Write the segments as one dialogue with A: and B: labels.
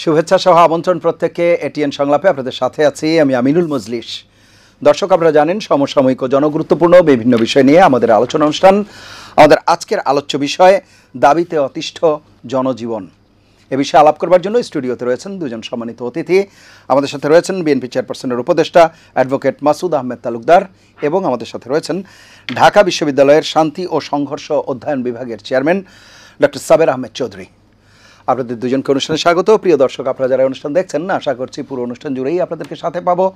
A: শুভেচ্ছা সহ আমন্ত্রণ প্রত্যেককে এটিএন সংলাপে আপনাদের সাথে আছি আমি আমিনুল মজলিস। দর্শক, আপনারা জানেন সমসাময়িক ও জনগুরুত্বপূর্ণ বিভিন্ন বিষয় নিয়ে আমাদের আলোচনা অনুষ্ঠান। আমাদের আজকের আলোচ্য বিষয় দাবিতে অতিষ্ঠ জনজীবন। এ বিষয়ে আলাপ করবার জন্য স্টুডিওতে রয়েছেন দুজন সম্মানিত অতিথি। আমাদের সাথে রয়েছেন বিএনপি চেয়ারপারসনের উপদেষ্টা অ্যাডভোকেট মাসুদ আহমেদ তালুকদার এবং আমাদের সাথে রয়েছেন ঢাকা বিশ্ববিদ্যালয়ের শান্তি ও সংঘর্ষ অধ্যয়ন বিভাগের চেয়ারম্যান ডক্টর সাবের আহমেদ চৌধুরী। আপনাদের দুজনকে অনুষ্ঠানে স্বাগত। প্রিয় দর্শক, আপনারা যারা অনুষ্ঠান দেখছেন না, আশা করছি পুরো অনুষ্ঠান জুড়েই আপনাদেরকে সাথে পাবো।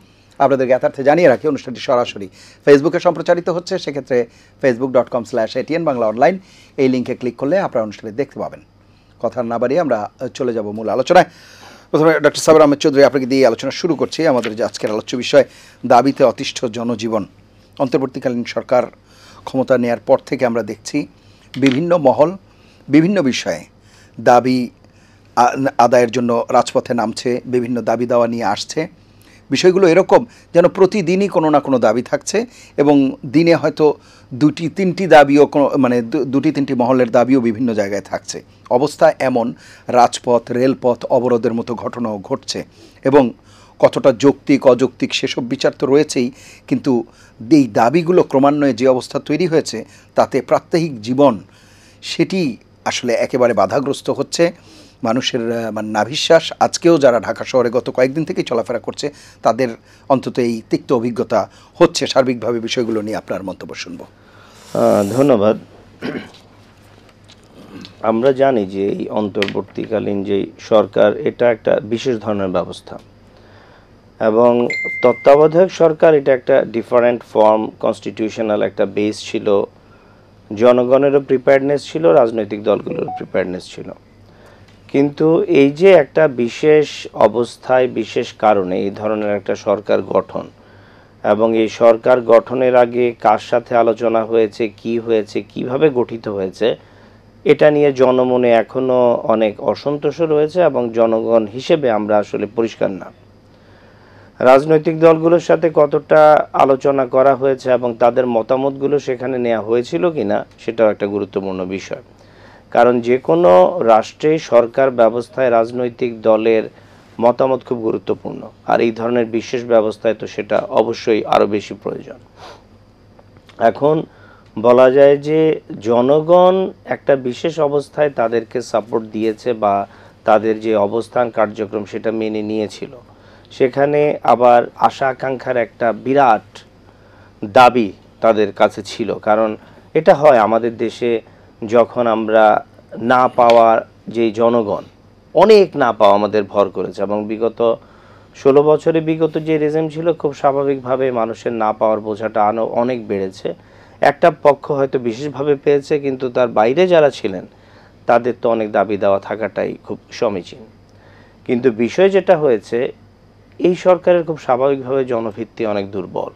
A: আপনাদের জ্ঞাতার্থে জানিয়ে রাখি, অনুষ্ঠানটি সরাসরি ফেসবুকে সম্প্রচারিত হচ্ছে। সেক্ষেত্রে facebook.com/ATN বাংলা অনলাইন এই লিঙ্কে ক্লিক করলে আপনারা অনুষ্ঠানে দেখতে পাবেন। কথা না বাড়িয়ে আমরা চলে যাব মূল আলোচনায়। প্রথমে ডক্টর সাবের আহমেদ চৌধুরী, আপনাকে দিয়ে আলোচনা শুরু করছি। আমাদের যে আজকের আলোচ্য বিষয় দাবিতে অতিষ্ঠ জনজীবন। অন্তর্বর্তীকালীন সরকার ক্ষমতা নেয়ার পর থেকে আমরা দেখছি বিভিন্ন মহল বিভিন্ন বিষয়ে দাবি আদায়ের জন্য রাজপথে নামছে, বিভিন্ন দাবি দাওয়া নিয়ে আসছে। বিষয়গুলো এরকম যেন প্রতিদিনই কোনো না কোনো দাবি থাকছে এবং দিনে হয়তো দুটি তিনটি দাবিও দুটি তিনটি মহলের দাবিও বিভিন্ন জায়গায় থাকছে। অবস্থা এমন, রাজপথ রেলপথ অবরোধের মতো ঘটনাও ঘটছে এবং কতটা যৌক্তিক অযৌক্তিক সেসব বিচার তো রয়েছেই, কিন্তু এই দাবিগুলো ক্রমান্বয়ে যে অবস্থা তৈরি হয়েছে তাতে প্রাত্যহিক জীবন সেটি আসলে একেবারে বাধাগ্রস্ত হচ্ছে। মানুষের নাভিশ্বাস আজকেও যারা ঢাকা শহরে গত কয়েকদিন থেকেই চলাফেরা করছে তাদের অন্তত এই তিক্ত অভিজ্ঞতা হচ্ছে। সার্বিকভাবে বিষয়গুলো নিয়ে আপনার মন্তব্য শুনব।
B: ধন্যবাদ। আমরা জানি যে এই অন্তর্বর্তীকালীন যে সরকার, এটা একটা বিশেষ ধরনের ব্যবস্থা এবং তত্ত্বাবধায়ক সরকার এটা একটা ডিফারেন্ট ফর্ম, কনস্টিটিউশনাল একটা বেস ছিল, জনগণেরও প্রিপেয়ারনেস ছিল, রাজনৈতিক দলগুলোর প্রিপেয়ারনেস ছিল। কিন্তু এই যে একটা বিশেষ অবস্থায় বিশেষ কারণে এই ধরনের একটা সরকার গঠন এবং এই সরকার গঠনের আগে কার সাথে আলোচনা হয়েছে, কি হয়েছে, কিভাবে গঠিত হয়েছে, এটা নিয়ে জনমনে এখনও অনেক অসন্তোষ রয়েছে এবং জনগণ হিসেবে আমরা আসলে পরিষ্কার না। রাজনৈতিক দলগুলোর সাথে কতটা আলোচনা করা হয়েছে এবং তাদের মতামতগুলো সেখানে নেওয়া হয়েছিল কিনা সেটাও একটা গুরুত্বপূর্ণ বিষয়। কারণ যে কোনো রাষ্ট্রে সরকার ব্যবস্থায় রাজনৈতিক দলের মতামত খুব গুরুত্বপূর্ণ, আর এই ধরনের বিশেষ ব্যবস্থায় তো সেটা অবশ্যই আরও বেশি প্রয়োজন। এখন বলা যায় যে জনগণ একটা বিশেষ অবস্থায় তাদেরকে সাপোর্ট দিয়েছে বা তাদের যে অবস্থান কার্যক্রম সেটা মেনে নিয়েছিল। সেখানে আবার আশা আকাঙ্ক্ষার একটা বিরাট দাবি তাদের কাছে ছিল। কারণ এটা হয় আমাদের দেশে, যখন আমরা না পাওয়ার যে জনগণ অনেক না পাওয়া আমাদের ভর করেছে এবং বিগত 16 বছরে বিগত যে রেজিম ছিল খুব স্বাভাবিকভাবে মানুষের না পাওয়ার বোঝাটা অনেক বেড়েছে। একটা পক্ষ হয়তো বিশেষভাবে পেয়েছে, কিন্তু তার বাইরে যারা ছিলেন তাদের তো অনেক দাবি দেওয়া থাকাটাই খুব সমীচীন। কিন্তু বিষয় যেটা হয়েছে, এই সরকারের খুব স্বাভাবিকভাবে জনভিত্তি অনেক দুর্বল।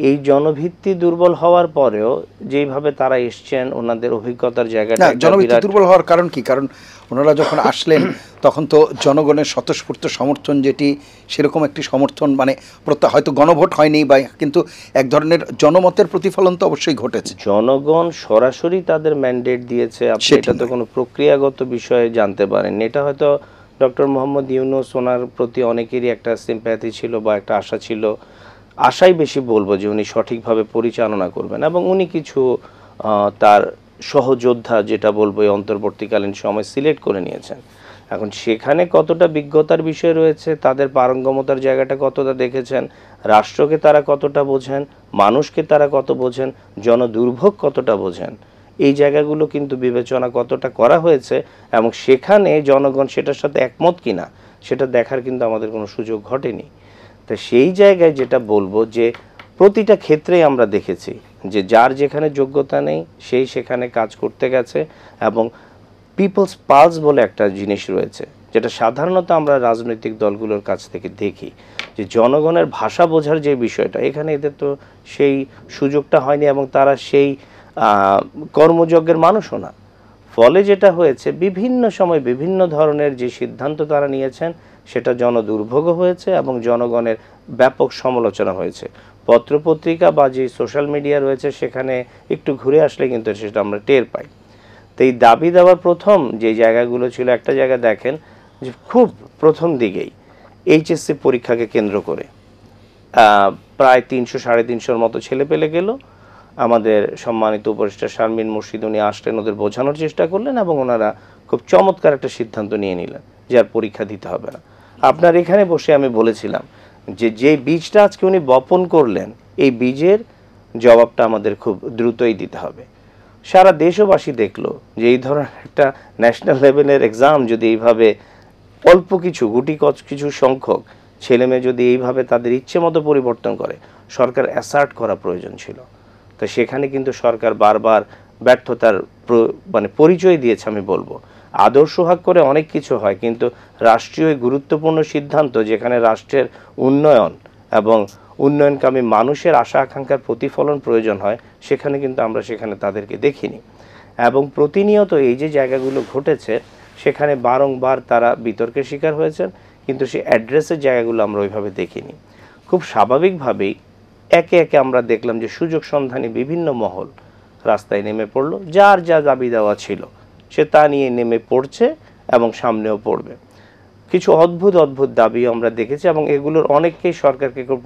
B: এই জনভিত্তি দুর্বল হওয়ার পরেও যেইভাবে তারা এসছেন, ওনাদের অভিজ্ঞতার জায়গাটা
A: জনভিত্তি দুর্বল হওয়ার কারণ কি? কারণ ওনারা যখন আসলেন তখন তো জনগণের স্বতঃস্ফূর্ত সমর্থন, যেটি সেরকম একটি সমর্থন হয়তো গণভোট হয়নি বা, কিন্তু এক ধরনের জনমতের প্রতিফলন তো অবশ্যই ঘটেছে।
B: জনগণ সরাসরি তাদের ম্যান্ডেট দিয়েছে, আপনি এটা তো কোনো প্রক্রিয়াগত বিষয়ে জানতে পারেন। এটা হয়তো ডক্টর মোহাম্মদ ইউনূস, ওনার প্রতি অনেকেরই একটা সিম্প্যাথি ছিল বা একটা আশা ছিল, আশাই বেশি বলবো যে উনি সঠিকভাবে পরিচালনা করবেন এবং উনি কিছু তার সহযোদ্ধা যেটা বলবো এই অন্তর্বর্তীকালীন সময় সিলেক্ট করে নিয়েছেন। এখন সেখানে কতটা বিজ্ঞতার বিষয় রয়েছে, তাদের পারঙ্গমতার জায়গাটা কতটা দেখেছেন, রাষ্ট্রকে তারা কতটা বোঝেন, মানুষকে তারা কত বোঝেন, জনদুর্ভোগ কতটা বোঝেন, এই জায়গাগুলো কিন্তু বিবেচনা কতটা করা হয়েছে এবং সেখানে জনগণ সেটার সাথে একমত কিনা সেটা দেখার কিন্তু আমাদের কোনো সুযোগ ঘটেনি। তো সেই জায়গায় যেটা বলবো যে প্রতিটা ক্ষেত্রেই আমরা দেখেছি যে যার যেখানে যোগ্যতা নেই সেই সেখানে কাজ করতে গেছে এবং পিপলস পালস বলে একটা জিনিস রয়েছে, যেটা সাধারণত আমরা রাজনৈতিক দলগুলোর কাছ থেকে দেখি, যে জনগণের ভাষা বোঝার যে বিষয়টা, এখানে এদের তো সেই সুযোগটা হয়নি এবং তারা সেই কর্মযজ্ঞের মানুষও না। ফলে যেটা হয়েছে, বিভিন্ন সময় বিভিন্ন ধরনের যে সিদ্ধান্ত তারা নিয়েছেন সেটা জনদুর্ভোগও হয়েছে এবং জনগণের ব্যাপক সমালোচনা হয়েছে। পত্রপত্রিকা বা যে সোশ্যাল মিডিয়া রয়েছে সেখানে একটু ঘুরে আসলে কিন্তু সেটা আমরা টের পাই। তো এই দাবি দেওয়ার প্রথম যে জায়গাগুলো ছিল, একটা জায়গা দেখেন যে খুব প্রথম দিকেই এইচএসসি পরীক্ষাকে কেন্দ্র করে প্রায় 300-350 মতো ছেলে পেলে গেল। আমাদের সম্মানিত উপদেষ্টা শারমিন মুর্শিদ উনি আসলেন, ওদের বোঝানোর চেষ্টা করলেন এবং ওনারা খুব চমৎকার একটা সিদ্ধান্ত নিয়ে নিলেন যে আর পরীক্ষা দিতে হবে না। আপনার এখানে বসে আমি বলেছিলাম যে বীজটা আজকে উনি বপন করলেন, এই বীজের জবাবটা আমাদের খুব দ্রুতই দিতে হবে। সারা দেশবাসী দেখলো যে এই ধরনের একটা ন্যাশনাল লেভেলের এক্সাম যদি এইভাবে অল্প কিছু কিছু সংখ্যক ছেলেমেয়ে যদি এইভাবে তাদের ইচ্ছে মতো পরিবর্তন করে, সরকার অ্যাসার্ট করা প্রয়োজন ছিল। তো সেখানে কিন্তু সরকার বারবার ব্যর্থতার মানে পরিচয় দিয়েছে। আমি বলবো আদর্শ হাক করে অনেক কিছু হয়, কিন্তু রাষ্ট্রীয় গুরুত্বপূর্ণ সিদ্ধান্ত যেখানে রাষ্ট্রের উন্নয়ন এবং উন্নয়নকামী মানুষের আশা আকাঙ্ক্ষার প্রতিফলন প্রয়োজন হয়, সেখানে কিন্তু আমরা সেখানে তাদেরকে দেখিনি। এবং প্রতিনিয়ত এই যে জায়গাগুলো ঘটেছে সেখানে বারংবার তারা বিতর্কের শিকার হয়েছেন, কিন্তু সেই অ্যাড্রেসের জায়গাগুলো আমরা ওইভাবে দেখিনি। খুব স্বাভাবিকভাবেই একে একে আমরা দেখলাম যে সুযোগ সন্ধানী বিভিন্ন মহল রাস্তায় নেমে পড়লো, যার যা দাবি দেওয়া ছিল সে তা নিয়ে নেমে পড়ছে এবং সামনেও পড়বে। কিছু অদ্ভুত অদ্ভুত দাবিও আমরা দেখেছি এবং এগুলোর অনেককেই সরকারকে খুব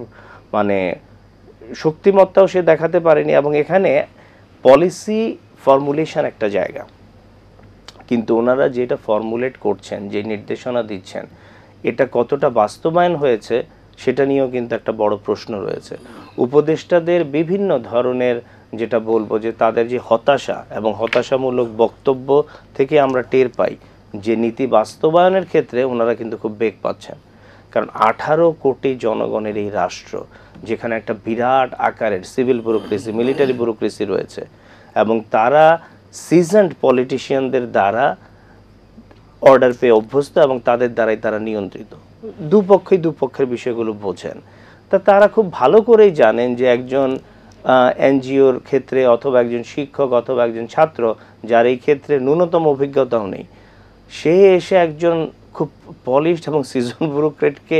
B: মানে শক্তিমত্তাও সে দেখাতে পারেনি। এবং এখানে পলিসি ফর্মুলেশন একটা জায়গা, কিন্তু ওনারা যেটা ফর্মুলেট করছেন, যে নির্দেশনা দিচ্ছেন, এটা কতটা বাস্তবায়ন হয়েছে সেটা নিয়েও কিন্তু একটা বড় প্রশ্ন রয়েছে। উপদেষ্টাদের বিভিন্ন ধরনের যেটা বলবো যে তাদের যে হতাশা এবং হতাশামূলক বক্তব্য থেকে আমরা টের পাই যে নীতি বাস্তবায়নের ক্ষেত্রে ওনারা কিন্তু খুব বেগ পাচ্ছেন। কারণ 18 কোটি জনগণের এই রাষ্ট্র, যেখানে একটা বিরাট আকারের সিভিল ব্যুরোক্রেসি, মিলিটারি ব্যুরোক্রেসি রয়েছে এবং তারা সিজন্ড পলিটিশিয়ানদের দ্বারা অর্ডার পেয়ে অভ্যস্ত এবং তাদের দ্বারাই তারা নিয়ন্ত্রিত। দুপক্ষের বিষয়গুলো বোঝেন। তা তারা খুব ভালো করেই জানেন যে একজন এনজিওর ক্ষেত্রে অথবা একজন শিক্ষক অথবা একজন ছাত্র যার এই ক্ষেত্রে ন্যূনতম অভিজ্ঞতাও নেই, সে এসে একজন খুব পলিশড এবং সিজন ব্যুরোক্রেটকে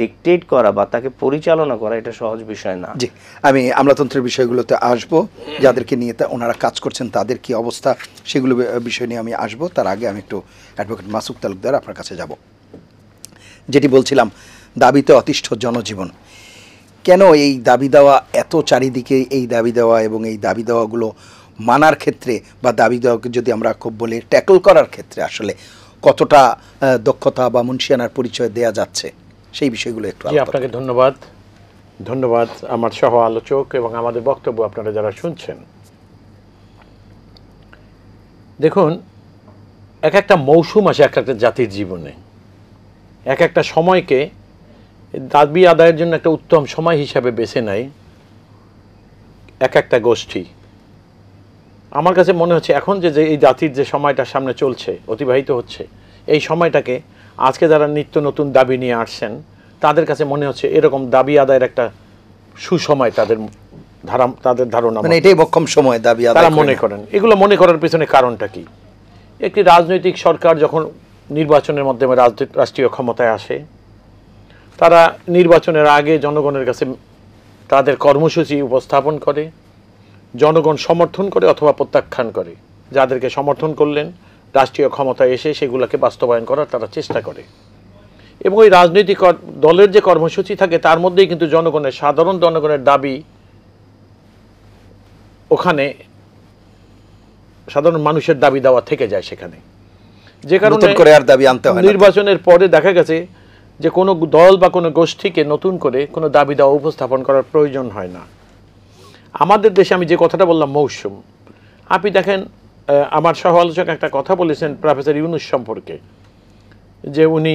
B: ডিকটেট করা বা তাকে পরিচালনা করা এটা সহজ বিষয় না।
A: জি, আমি আমলাতন্ত্রের বিষয়গুলোতে আসবো, যাদেরকে নিয়ে ওনারা কাজ করছেন তাদের কি অবস্থা সেগুলো বিষয় নিয়ে আমি আসবো। তার আগে আমি একটু অ্যাডভোকেট মাসুক তালুকদার আপনার কাছে যাব। যেটি বলছিলাম, দাবিতে অতিষ্ঠ জনজীবন, কেন এই দাবি দেওয়া এত চারিদিকে, এই দাবি দেওয়া এবং এই দাবি দেওয়াগুলো মানার ক্ষেত্রে বা দাবি দেওয়াকে যদি আমরা খুব বলি ট্যাকল করার ক্ষেত্রে আসলে কতটা দক্ষতা বা মুন্সিয়ানার পরিচয় দেয়া যাচ্ছে, সেই বিষয়গুলো একটু।
C: আপনাকে ধন্যবাদ আমার সহ আলোচক এবং আমাদের বক্তব্য আপনারা যারা শুনছেন। দেখুন, এক একটা মৌসুম আসে এক একটা জাতির জীবনে, এক একটা সময়কে দাবি আদায়ের জন্য একটা উত্তম সময় হিসাবে বেছে নেয় এক একটা গোষ্ঠী। আমার কাছে মনে হচ্ছে এখন যে এই জাতির যে সময়টা সামনে চলছে, অতিবাহিত হচ্ছে, এই সময়টাকে আজকে যারা নিত্য নতুন দাবি নিয়ে আসছেন তাদের কাছে মনে হচ্ছে এরকম দাবি আদায়ের একটা সুসময় তাদের ধারণা,
A: মানে এটাই বক্ষম সময় দাবি আদায়
C: তারা মনে করেন। এগুলো মনে করার পিছনে কারণটা কি? একটি রাজনৈতিক সরকার যখন নির্বাচনের মাধ্যমে রাষ্ট্রীয় ক্ষমতায় আসে, তারা নির্বাচনের আগে জনগণের কাছে তাদের কর্মসূচি উপস্থাপন করে, জনগণ সমর্থন করে অথবা প্রত্যাখ্যান করে। যাদেরকে সমর্থন করলেন রাষ্ট্রীয় ক্ষমতায় এসে সেগুলোকে বাস্তবায়ন করার তারা চেষ্টা করে। এবং ওই রাজনৈতিক দলের যে কর্মসূচি থাকে তার মধ্যেই কিন্তু সাধারণ জনগণের দাবি, ওখানে সাধারণ মানুষের দাবি দেওয়া থেকে যায় সেখানে। যে কারণে নির্বাচনের পরে দেখা গেছে যে কোনো দল বা কোনো গোষ্ঠীকে নতুন করে কোনো দাবি দেওয়া উপস্থাপন করার প্রয়োজন হয় না। আমাদের দেশে আমি যে কথাটা বললাম মৌসুম, আপনি দেখেন আমার সহ আলোচক একটা কথা বলেছেন প্রফেসর ইউনূস সম্পর্কে, যে উনি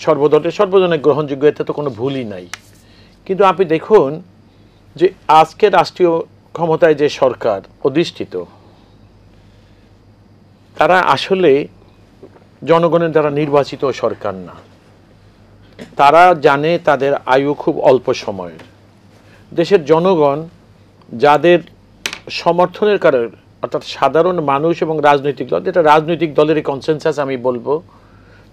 C: সর্বজনের গ্রহণযোগ্য, এতে তো কোনো ভুলই নাই। কিন্তু আপনি দেখুন যে আজকে রাষ্ট্রীয় ক্ষমতায় যে সরকার অধিষ্ঠিত, তারা আসলে জনগণের দ্বারা নির্বাচিত সরকার না। তারা জানে তাদের আয়ু খুব অল্প সময়ের। দেশের জনগণ যাদের সমর্থনের কারণে, অর্থাৎ সাধারণ মানুষ এবং রাজনৈতিক দল, যেটা রাজনৈতিক দলেরই কনসেনসাস আমি বলবো,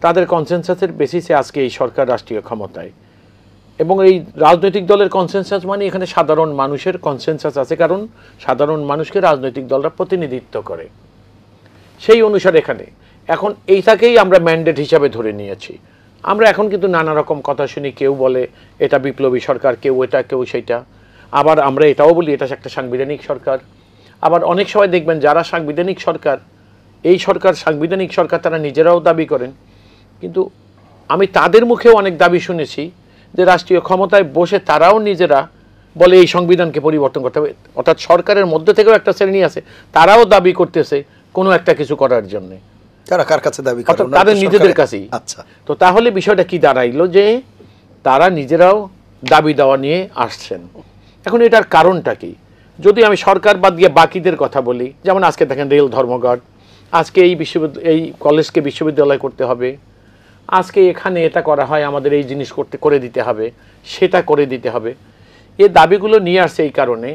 C: তাদের কনসেনসাসের বেসিসে আজকে এই সরকার রাষ্ট্রীয় ক্ষমতায়। এবং এই রাজনৈতিক দলের কনসেনসাস মানে এখানে সাধারণ মানুষের কনসেনসাস আছে, কারণ সাধারণ মানুষকে রাজনৈতিক দলরা প্রতিনিধিত্ব করে। সেই অনুসারে এখানে এখন এইটাকেই আমরা ম্যান্ডেট হিসাবে ধরে নিয়েছি। আমরা এখন কিন্তু নানা রকম কথা শুনি, কেউ বলে এটা বিপ্লবী সরকার, কেউ এটা, কেউ সেটা, আবার আমরা এটাও বলি এটা একটা সাংবিধানিক সরকার। আবার অনেক সময় দেখবেন যারা সাংবিধানিক সরকার, এই সরকার সাংবিধানিক সরকার, তারা নিজেরাও দাবি করেন, কিন্তু আমি তাদের মুখেও অনেক দাবি শুনেছি যে রাষ্ট্রীয় ক্ষমতায় বসে তারাও নিজেরা বলে এই সংবিধানকে পরিবর্তন করতে হবে। অর্থাৎ সরকারের মধ্যে থেকেও একটা শ্রেণী আছে, তারাও দাবি করতেছে কোনো একটা কিছু করার জন্য।
A: তারা কার কাছে দাবি করে?
C: তাদের নিজেদের কাছেই।
A: আচ্ছা,
C: তো তাহলে বিষয়টা কি দাঁড়াইলো যে তারা নিজেরাও দাবি দেওয়া নিয়ে আসছেন। এখন এটার কারণটা কি? যদি আমি সরকার বাদ দিয়ে বাকিদের কথা বলি, যেমন আজকে দেখেন রেল ধর্মঘট, আজকে এই কলেজকে বিশ্ববিদ্যালয় করতে হবে, আজকে এখানে এটা করা হয়, আমাদের এই জিনিস করে দিতে হবে, সেটা করে দিতে হবে। এই দাবিগুলো নিয়ে আসছে এই কারণে,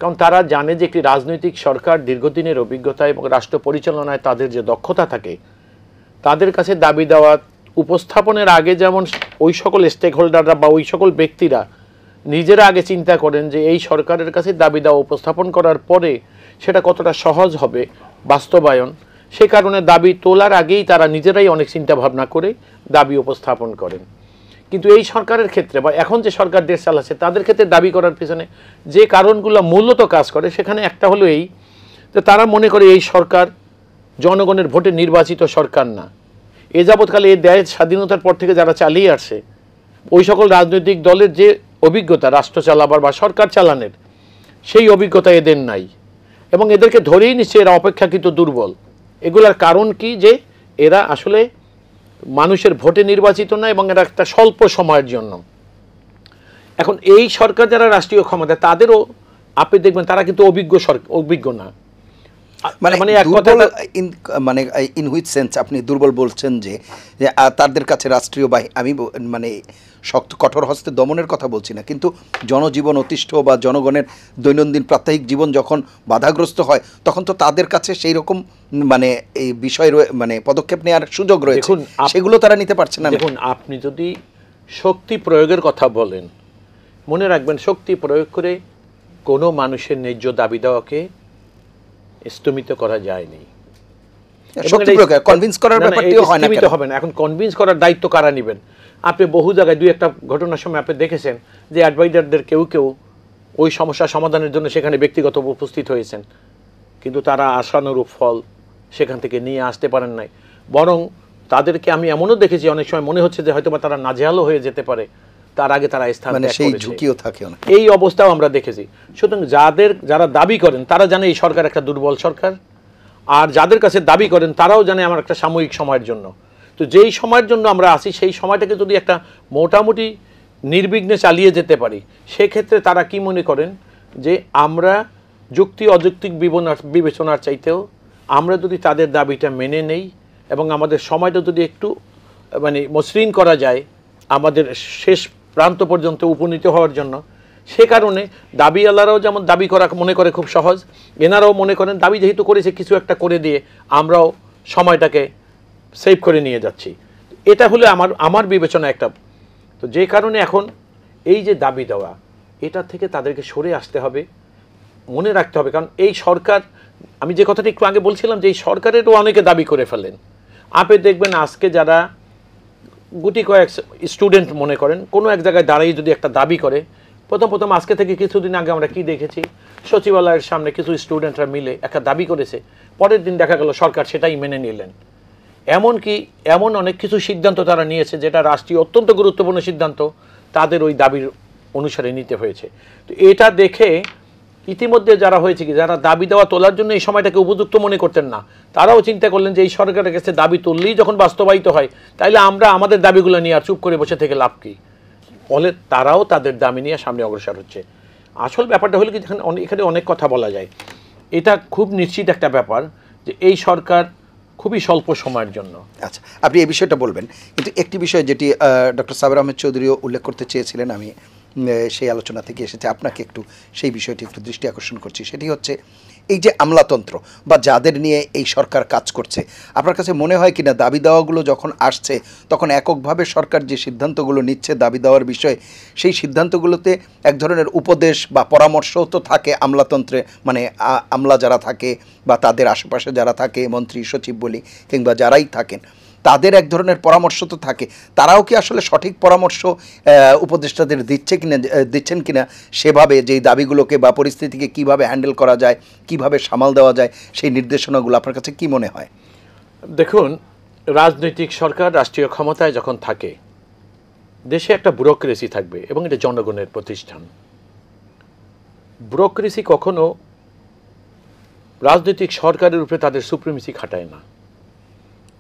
C: কারণ তারা জানে যে একটি রাজনৈতিক সরকার দীর্ঘদিনের অভিজ্ঞতা এবং রাষ্ট্র পরিচালনায় তাদের যে দক্ষতা থাকে, তাদের কাছে দাবি দেওয়া উপস্থাপনের আগে যেমন ওই সকল স্টেক হোল্ডাররা বা ওই সকল ব্যক্তিরা নিজেরা আগে চিন্তা করেন যে এই সরকারের কাছে দাবি দেওয়া উপস্থাপন করার পরে সেটা কতটা সহজ হবে বাস্তবায়ন, সে কারণে দাবি তোলার আগেই তারা নিজেরাই অনেক চিন্তা ভাবনা করে দাবি উপস্থাপন করেন। কিন্তু এই সরকারের ক্ষেত্রে বা এখন যে সরকার দেশ চালাচ্ছে তাদের ক্ষেত্রে দাবি করার পিছনে যে কারণগুলো মূলত কাজ করে, সেখানে একটা হলো এই যে তারা মনে করে এই সরকার জনগণের ভোটে নির্বাচিত সরকার না। এ যাবৎকালে এই দেশ স্বাধীনতার পর থেকে যারা চালিয়ে আসছে ওই সকল রাজনৈতিক দলের যে অভিজ্ঞতা রাষ্ট্র চালাবার বা সরকার চালানোর, সেই অভিজ্ঞতা এদের নাই এবং এদেরকে ধরেই নিচ্ছে এরা অপেক্ষাকৃত দুর্বল। এগুলার কারণ কি? যে এরা আসলে মানুষের ভোটে নির্বাচিত না এবং এরা একটা স্বল্প সময়ের জন্য। এখন এই সরকার যারা রাষ্ট্রীয় ক্ষমতা, তাদেরও আপনি দেখবেন তারা কিন্তু অভিজ্ঞ না।
A: মানে এক কথা, মানে ইন হুইচ সেন্স আপনি দুর্বল বলছেন যে তাদের কাছে রাষ্ট্রীয় বাহিনী, আমি মানে শক্ত কঠোর হস্তে দমনের কথা বলছি না, কিন্তু জনজীবন অতিষ্ঠ বা জনগণের দৈনন্দিন প্রাত্যহিক জীবন যখন বাধাগ্রস্ত হয় তখন তো তাদের কাছে সেই রকম মানে এই বিষয় মানে পদক্ষেপ নেওয়ার সুযোগ রয়েছে, সেগুলো তারা নিতে পারছে না।
C: দেখুন, আপনি যদি শক্তি প্রয়োগের কথা বলেন, মনে রাখবেন শক্তি প্রয়োগ করে কোনো মানুষের ন্যায্য দাবি দেওয়াকে স্থগিত করা যায়নি।
A: কনভিন্স করার ব্যাপারটিও হয় না,
C: হবে না। এখন কনভিন্স করার দায়িত্ব কারা নেবেন? আপনি বহু জায়গায় দুই একটা ঘটনার সময় আপনি দেখেছেন যে অ্যাডভাইজারদের কেউ কেউ ওই সমস্যা সমাধানের জন্য সেখানে ব্যক্তিগত উপস্থিত হয়েছেন, কিন্তু তারা আশানুরূপ ফল সেখান থেকে নিয়ে আসতে পারেন নাই। বরং তাদেরকে আমি এমনও দেখেছি অনেক সময় মনে হচ্ছে যে হয়তো বা তারা নাজেহালও হয়ে যেতে পারে, তার আগে তারা স্থান ত্যাগ
A: সেই
C: করেছে।
A: ঝুঁকিও থাকে অনেক।
C: এই অবস্থাও আমরা দেখেছি। সুতরাং যারা দাবি করেন তারা জানে এই সরকার একটা দুর্বল সরকার, আর যাদের কাছে দাবি করেন তারাও জানে আমার একটা সাময়িক সময়ের জন্য। তো যেই সময়ের জন্য আমরা আসি সেই সময়টাকে যদি একটা মোটামুটি নির্বিঘ্নে চালিয়ে যেতে পারি, সেক্ষেত্রে তারা কি মনে করেন যে আমরা যুক্তি অযৌক্তিক বিবেচনার চাইতেও আমরা যদি তাদের দাবিটা মেনে নেই এবং আমাদের সময়টা যদি একটু মানে মসৃণ করা যায় আমাদের শেষ প্রান্ত পর্যন্ত উপনীত হওয়ার জন্য, সে কারণে দাবিওয়ালারাও যেমন দাবি করা মনে করে খুব সহজ, এনারাও মনে করেন দাবি যেহেতু করেছে কিছু একটা করে দিয়ে আমরাও সময়টাকে সেভ করে নিয়ে যাচ্ছি। এটা হলো আমার বিবেচনা একটা। তো যে কারণে এখন এই যে দাবি দেওয়া, এটা থেকে তাদেরকে সরে আসতে হবে, মনে রাখতে হবে। কারণ এই সরকার, আমি যে কথাটা একটু আগে বলছিলাম যে এই সরকারেরও অনেকে দাবি করে ফেলেন। আপনি দেখবেন আজকে যারা গুটি কয়েক স্টুডেন্ট মনে করেন কোনো এক জায়গায় দাঁড়িয়ে যদি একটা দাবি করে, প্রথম আজকে থেকে কিছুদিন আগে আমরা কি দেখেছি, সচিবালয়ের সামনে কিছু স্টুডেন্টরা মিলে একটা দাবি করেছে, পরের দিন দেখা গেল সরকার সেটাই মেনে নিলেন। এমনকি এমন অনেক কিছু সিদ্ধান্ত তারা নিয়েছে যেটা রাষ্ট্রীয় অত্যন্ত গুরুত্বপূর্ণ সিদ্ধান্ত, তাদের ওই দাবির অনুসারে নিতে হয়েছে। তো এটা দেখে ইতিমধ্যে যারা হয়েছে কি, যারা দাবি দেওয়া তোলার জন্য এই সময়টাকে উপযুক্ত মনে করতেন না, তারাও চিন্তা করলেন যে এই সরকারের কাছে দাবি তুললেই যখন বাস্তবায়িত হয়, তাইলে আমরা আমাদের দাবিগুলো নিয়ে আর চুপ করে বসে থেকে লাভ কি? ফলে তারাও তাদের দাবি নিয়ে সামনে অগ্রসর হচ্ছে। আসল ব্যাপারটা হলো কি, এখানে অনেক কথা বলা যায়, এটা খুব নিশ্চিত একটা ব্যাপার যে এই সরকার খুবই স্বল্প সময়ের জন্য।
A: আচ্ছা, আপনি এই বিষয়টা বলবেন, কিন্তু একটি বিষয় যেটি ডক্টর সাবের আহমেদ চৌধুরীও উল্লেখ করতে চেয়েছিলেন, আমি সেই আলোচনা থেকে এসেছে, আপনাকে একটু সেই বিষয়টি একটু দৃষ্টি আকর্ষণ করছি। সেটি হচ্ছে এই যে আমলাতন্ত্র বা যাদের নিয়ে এই সরকার কাজ করছে, আপনার কাছে মনে হয় কিনা দাবি দাওয়াগুলো যখন আসছে তখন এককভাবে সরকার যে সিদ্ধান্তগুলো নিচ্ছে দাবি দেওয়ার বিষয়ে, সেই সিদ্ধান্তগুলোতে এক ধরনের উপদেশ বা পরামর্শও তো থাকে আমলাতন্ত্রে, মানে আমলা যারা থাকে বা তাদের আশেপাশে যারা থাকে, মন্ত্রী সচিব বলি কিংবা যারাই থাকেন, তাদের এক ধরনের পরামর্শ তো থাকে। তারাও কি আসলে সঠিক পরামর্শ উপদেষ্টাদের দিচ্ছেন কিনা সেভাবে যেই দাবিগুলোকে বা পরিস্থিতিকে কিভাবে হ্যান্ডেল করা যায়, কিভাবে সামাল দেওয়া যায়, সেই নির্দেশনাগুলো আপনার কাছে কি মনে হয়?
C: দেখুন, রাজনৈতিক সরকার রাষ্ট্রীয় ক্ষমতায় যখন থাকে দেশে একটা ব্যুরোক্রেসি থাকবে এবং এটা জনগণের প্রতিষ্ঠান। ব্যুরোক্রেসি কখনো রাজনৈতিক সরকারের উপরে তাদের সুপ্রিমেসি খাটায় না,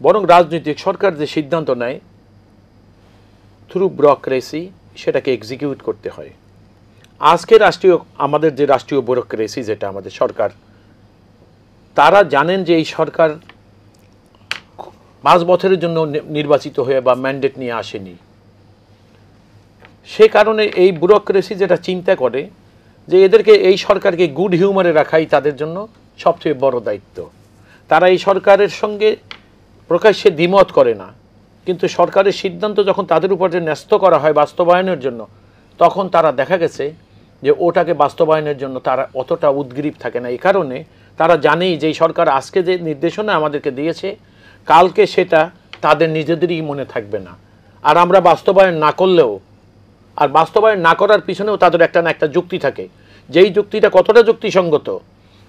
C: বরং রাজনৈতিক সরকার যে সিদ্ধান্ত নেয় থ্রু ব্যুরোক্রেসি সেটাকে এক্সিকিউট করতে হয়। আজকে আমাদের যে রাষ্ট্রীয় ব্যুরোক্রেসি, যেটা আমাদের সরকার, তারা জানেন যে এই সরকার 5 বছরের জন্য নির্বাচিত হয়ে বা ম্যান্ডেট নিয়ে আসেনি। সে কারণে এই ব্যুরোক্রেসি যেটা চিন্তা করে যে এদেরকে, এই সরকারকে গুড হিউমারে রাখাই তাদের জন্য সবচেয়ে বড় দায়িত্ব। তারা এই সরকারের সঙ্গে প্রকাশ্যে দ্বিমত করে না, কিন্তু সরকারের সিদ্ধান্ত যখন তাদের উপর যে ন্যস্ত করা হয় বাস্তবায়নের জন্য, তখন তারা দেখা গেছে যে ওটাকে বাস্তবায়নের জন্য তারা অতটা উদ্গ্রীব থাকে না। এই কারণে তারা জানেই যে এই সরকার আজকে যে নির্দেশনা আমাদেরকে দিয়েছে, কালকে সেটা তাদের নিজেদেরই মনে থাকবে না। আর আমরা বাস্তবায়ন না করলেও, আর বাস্তবায়ন না করার পিছনেও তাদের একটা না একটা যুক্তি থাকে। যেই যুক্তিটা কতটা যুক্তিসঙ্গত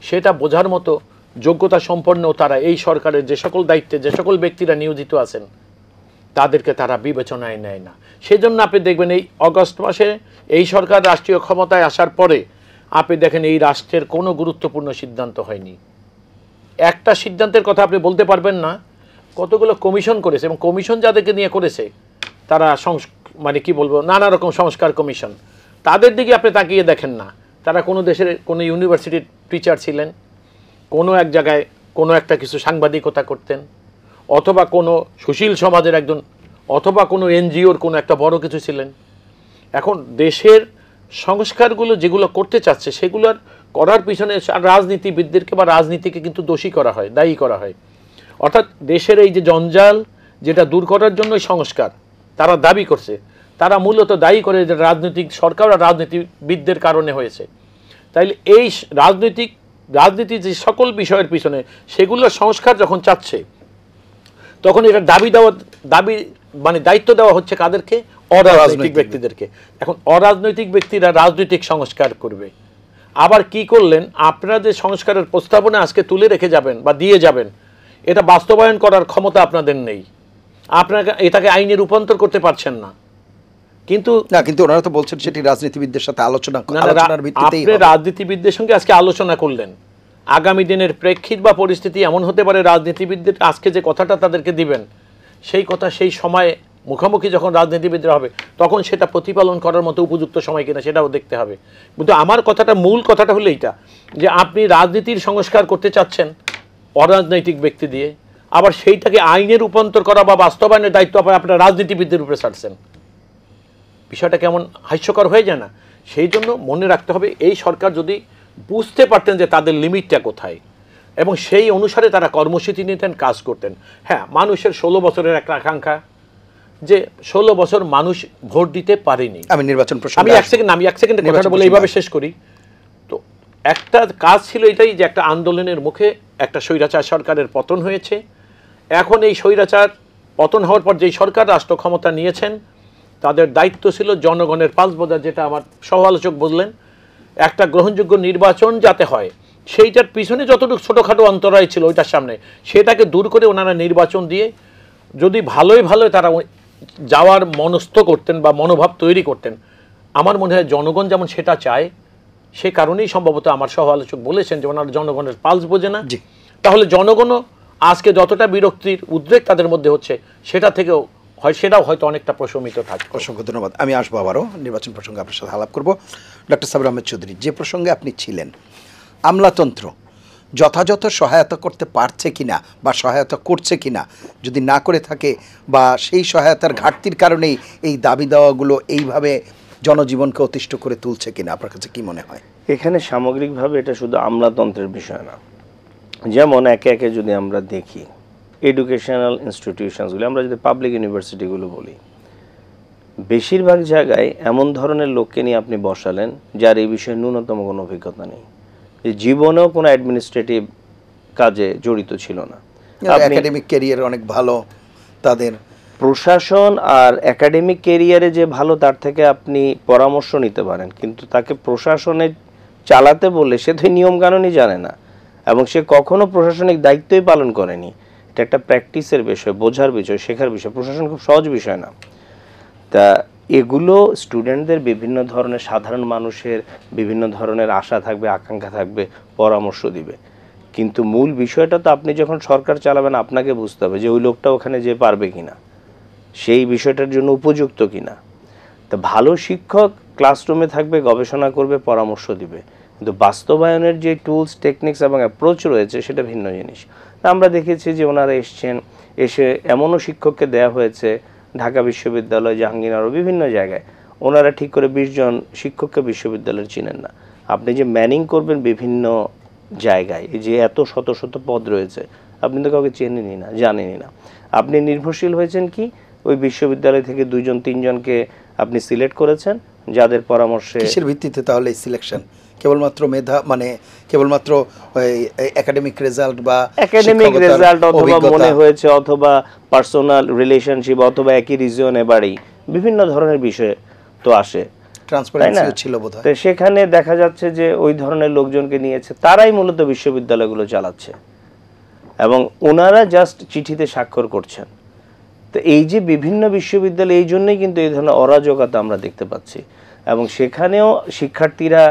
C: সেটা বোঝার মতো যোগ্যতা সম্পন্ন তারা এই সরকারের যে সকল দায়িত্বে যে সকল ব্যক্তিরা নিয়োজিত আছেন তাদেরকে তারা বিবেচনায় নেয় না। সেজন্য আপনি দেখবেন এই অগস্ট মাসে এই সরকার রাষ্ট্রীয় ক্ষমতায় আসার পরে আপনি দেখেন এই রাষ্ট্রের কোনো গুরুত্বপূর্ণ সিদ্ধান্ত হয়নি। একটা সিদ্ধান্তের কথা আপনি বলতে পারবেন না। কতগুলো কমিশন করেছে, এবং কমিশন যাদেরকে নিয়ে করেছে তারা মানে কি বলবো, নানা রকম সংস্কার কমিশন, তাদের দিকে আপনি তাকিয়ে দেখেন না। তারা কোনো দেশের কোনো ইউনিভার্সিটির টিচার ছিলেন, কোনো এক জায়গায় কোনো একটা কিছু সাংবাদিকতা করতেন, অথবা কোনো সুশীল সমাজের একজন, অথবা কোনো এনজিওর কোনো একটা বড় কিছু ছিলেন। এখন দেশের সংস্কারগুলো যেগুলো করতে চাচ্ছে সেগুলোর করার পিছনে রাজনীতিবিদদেরকে বা রাজনীতিকে কিন্তু দোষী করা হয়, দায়ী করা হয়। অর্থাৎ দেশের এই যে জঞ্জাল, যেটা দূর করার জন্যই সংস্কার তারা দাবি করছে, তারা মূলত দায়ী করে যে রাজনৈতিক সরকার আর রাজনীতিবিদদের কারণে হয়েছে। তাইলে এই রাজনীতি যে সকল বিষয়ের পিছনে সেগুলো সংস্কার যখন চাচ্ছে, তখন এটা দাবি মানে দায়িত্ব দেওয়া হচ্ছে কাদেরকে? অরাজনৈতিক ব্যক্তিদেরকে। এখন অরাজনৈতিক ব্যক্তিরা রাজনৈতিক সংস্কার করবে। আবার কি করলেন, আপনারা যে সংস্কারের প্রস্তাবনা আজকে তুলে রেখে যাবেন বা দিয়ে যাবেন, এটা বাস্তবায়ন করার ক্ষমতা আপনাদের নেই। আপনারা এটাকে আইনে রূপান্তর করতে পারছেন না। কিন্তু
A: ওনারা তো বলছেন সেটি রাজনীতিবিদদের সাথে আলোচনার ভিত্তিতেই।
C: আপনি রাজনীতিবিদদের সঙ্গে আজকে আলোচনা করলেন, আগামী দিনের প্রেক্ষিত বা পরিস্থিতি এমন হতে পারে রাজনীতিবিদদের আজকে যে কথাটা তাদেরকে দিবেন, সেই কথা সেই সময়ে মুখোমুখি যখন রাজনীতিবিদরা হবে তখন সেটা প্রতিপালন করার মতো উপযুক্ত সময় কিনা সেটাও দেখতে হবে। কিন্তু আমার মূল কথাটা হলো এইটা, যে আপনি রাজনীতির সংস্কার করতে চাচ্ছেন অরাজনৈতিক ব্যক্তি দিয়ে, আবার সেইটাকে আইনে রূপান্তর করা বা বাস্তবায়নের দায়িত্ব আপনারা রাজনীতিবিদদের উপরে ছাড়ছেন। বিষয়টা কেমন হাস্যকর হয়ে যায় না? সেই জন্য মনে রাখতে হবে, এই সরকার যদি বুঝতে পারতেন যে তাদের লিমিটটা কোথায় এবং সেই অনুসারে তারা কর্মসূচি নিতেন, কাজ করতেন। হ্যাঁ, মানুষের 16 বছরের একটা আকাঙ্ক্ষা যে 16 বছর মানুষ ভোট দিতে পারেনি।
A: আমি
C: এক সেকেন্ডে কথাটা বলে এইভাবে শেষ করি। তো একটা কাজ ছিল এটাই যে একটা আন্দোলনের মুখে একটা স্বৈরাচার সরকারের পতন হয়েছে। এখন এই স্বৈরাচার পতন হওয়ার পর যেই সরকার রাষ্ট্র ক্ষমতা নিয়েছেন, তাদের দায়িত্ব ছিল জনগণের পালস বোঝা, যেটা আমার সহ-আলোচক বললেন, একটা গ্রহণযোগ্য নির্বাচন যাতে হয় সেইটার পিছনে যতটুকু ছোটোখাটো অন্তরায় ছিল ওইটার সামনে, সেটাকে দূর করে ওনারা নির্বাচন দিয়ে যদি ভালোই তারা যাওয়ার মনস্থ করতেন বা মনোভাব তৈরি করতেন, আমার মনে হয় জনগণ যেমন সেটা চায়, সে কারণেই সম্ভবত আমার সহ-আলোচক বলেছেন যে ওনারা জনগণের পালস বোঝে না। তাহলে জনগণও আজকে যতটা বিরক্তির উদ্রেক তাদের মধ্যে হচ্ছে, সেটাও হয়তো অনেকটা প্রশমিত থাকবে।
A: অসংখ্য ধন্যবাদ। আমি আসবো আবারও নির্বাচন প্রসঙ্গে আপনার সাথে আলাপ করবো। ডক্টর সাবির আহমেদ চৌধুরী, যে প্রসঙ্গে আপনি ছিলেন, আমলাতন্ত্র যথাযথ সহায়তা করতে পারছে কিনা বা সহায়তা করছে কিনা, যদি না করে থাকে বা সেই সহায়তার ঘাটতির কারণেই এই দাবি দেওয়াগুলো এইভাবে জনজীবনকে অতিষ্ঠ করে তুলছে কিনা, আপনার কাছে কি মনে হয়?
B: এখানে সামগ্রিকভাবে এটা শুধু আমলাতন্ত্রের বিষয় না। যেমন একে একে যদি আমরা দেখি এডুকেশনাল ইনস্টিটিউশনসগুলো, আমরা যদি পাবলিক ইউনিভার্সিটিগুলো বলি, বেশিরভাগ জায়গায় এমন ধরনের লোককে নিয়ে আপনি বসালেন যার এই বিষয়ে ন্যূনতম কোনো অভিজ্ঞতা নেই, যে জীবনেও কোনো অ্যাডমিনিস্ট্রেটিভ কাজে জড়িত ছিল না।
A: একাডেমিক ক্যারিয়ার অনেক ভালো তাদের,
B: প্রশাসন আর একাডেমিক ক্যারিয়ারে যে ভালো তার থেকে আপনি পরামর্শ নিতে পারেন, কিন্তু তাকে প্রশাসনে চালাতে বললে সে তো নিয়ম কানুনই জানে না এবং সে কখনো প্রশাসনিক দায়িত্বই পালন করেনি। এটা একটা প্র্যাকটিসের বিষয়, বোঝার বিষয়, শেখার বিষয়। প্রশাসন খুব সহজ বিষয় না। তা এগুলো স্টুডেন্টদের বিভিন্ন ধরনের, সাধারণ মানুষের বিভিন্ন ধরনের আশা থাকবে, আকাঙ্ক্ষা থাকবে, পরামর্শ দিবে, কিন্তু মূল বিষয়টা তো আপনি যখন সরকার চালাবেন আপনাকে বুঝতে হবে যে ওই লোকটা ওখানে যে পারবে কিনা, সেই বিষয়টার জন্য উপযুক্ত কিনা। তো ভালো শিক্ষক ক্লাসরুমে থাকবে, গবেষণা করবে, পরামর্শ দিবে, কিন্তু বাস্তবায়নের যে টুলস, টেকনিক্স এবং অ্যাপ্রোচ রয়েছে সেটা ভিন্ন জিনিস। আমরা দেখেছি যে ওনারা এসে এমনও শিক্ষককে দেয়া হয়েছে ঢাকা বিশ্ববিদ্যালয়, জাহাঙ্গীরনগর, বিভিন্ন জায়গায় ওনারা ঠিক করে 20 জন শিক্ষককে বিশ্ববিদ্যালয়ের চিনেন না। আপনি যে ম্যানিং করবেন বিভিন্ন জায়গায়, এই যে এত শত শত পদ রয়েছে, আপনি তো কাউকে চেনেনই না, জানেনই না। আপনি নির্ভরশীল হয়েছেন কি ওই বিশ্ববিদ্যালয় থেকে 2 জন 3 জনকে আপনি সিলেক্ট করেছেন, যাদের পরামর্শে।
A: কিসের ভিত্তিতে তাহলে সিলেকশন? কেবলমাত্র মেধা, মানে কেবলমাত্র একাডেমিক রেজাল্ট বা
B: একাডেমিক রেজাল্ট, অথবা মনে হয়েছে, অথবা পার্সোনাল রিলেশনশিপ, অথবা একই রিজিয়নে বাড়ি, বিভিন্ন ধরনের বিষয় তো আসে।
A: ট্রান্সপারেন্সি ছিল বোধহয়।
B: তো সেখানে দেখা যাচ্ছে যে ওই ধরনের লোকজনকে নিয়েছে, তারাই মূলত বিশ্ববিদ্যালয়গুলো চালাচ্ছে এবং ওনারা জাস্ট চিঠিতে স্বাক্ষর করছেন। তো এই যে বিভিন্ন বিশ্ববিদ্যালয়, এই জন্যই কিন্তু এই ধরনের অরাজকতা আমরা দেখতে পাচ্ছি। এবং সেখানেও শিক্ষার্থীরা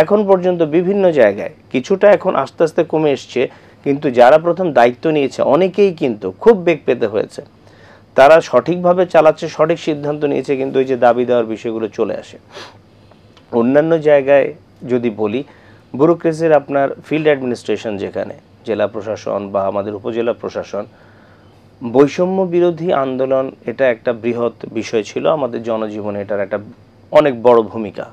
B: এখন পর্যন্ত বিভিন্ন জায়গায়, কিছুটা এখন আস্তে আস্তে কমে এসছে, কিন্তু যারা প্রথম দায়িত্ব নিয়েছে অনেকেই কিন্তু খুব বেগ পেতে হয়েছে। তারা সঠিকভাবে চালাচ্ছে, সঠিক সিদ্ধান্ত নিয়েছে, কিন্তু ওই যে দাবি দেওয়ার বিষয়গুলো চলে আসে। অন্যান্য জায়গায় যদি বলি, ব্যুরোক্রেসির আপনার ফিল্ড অ্যাডমিনিস্ট্রেশন, যেখানে জেলা প্রশাসন বা আমাদের উপজেলা প্রশাসন, বৈষম্য বিরোধী আন্দোলন এটা একটা বৃহৎ বিষয় ছিল আমাদের জনজীবনে, এটার একটা অনেক বড় ভূমিকা।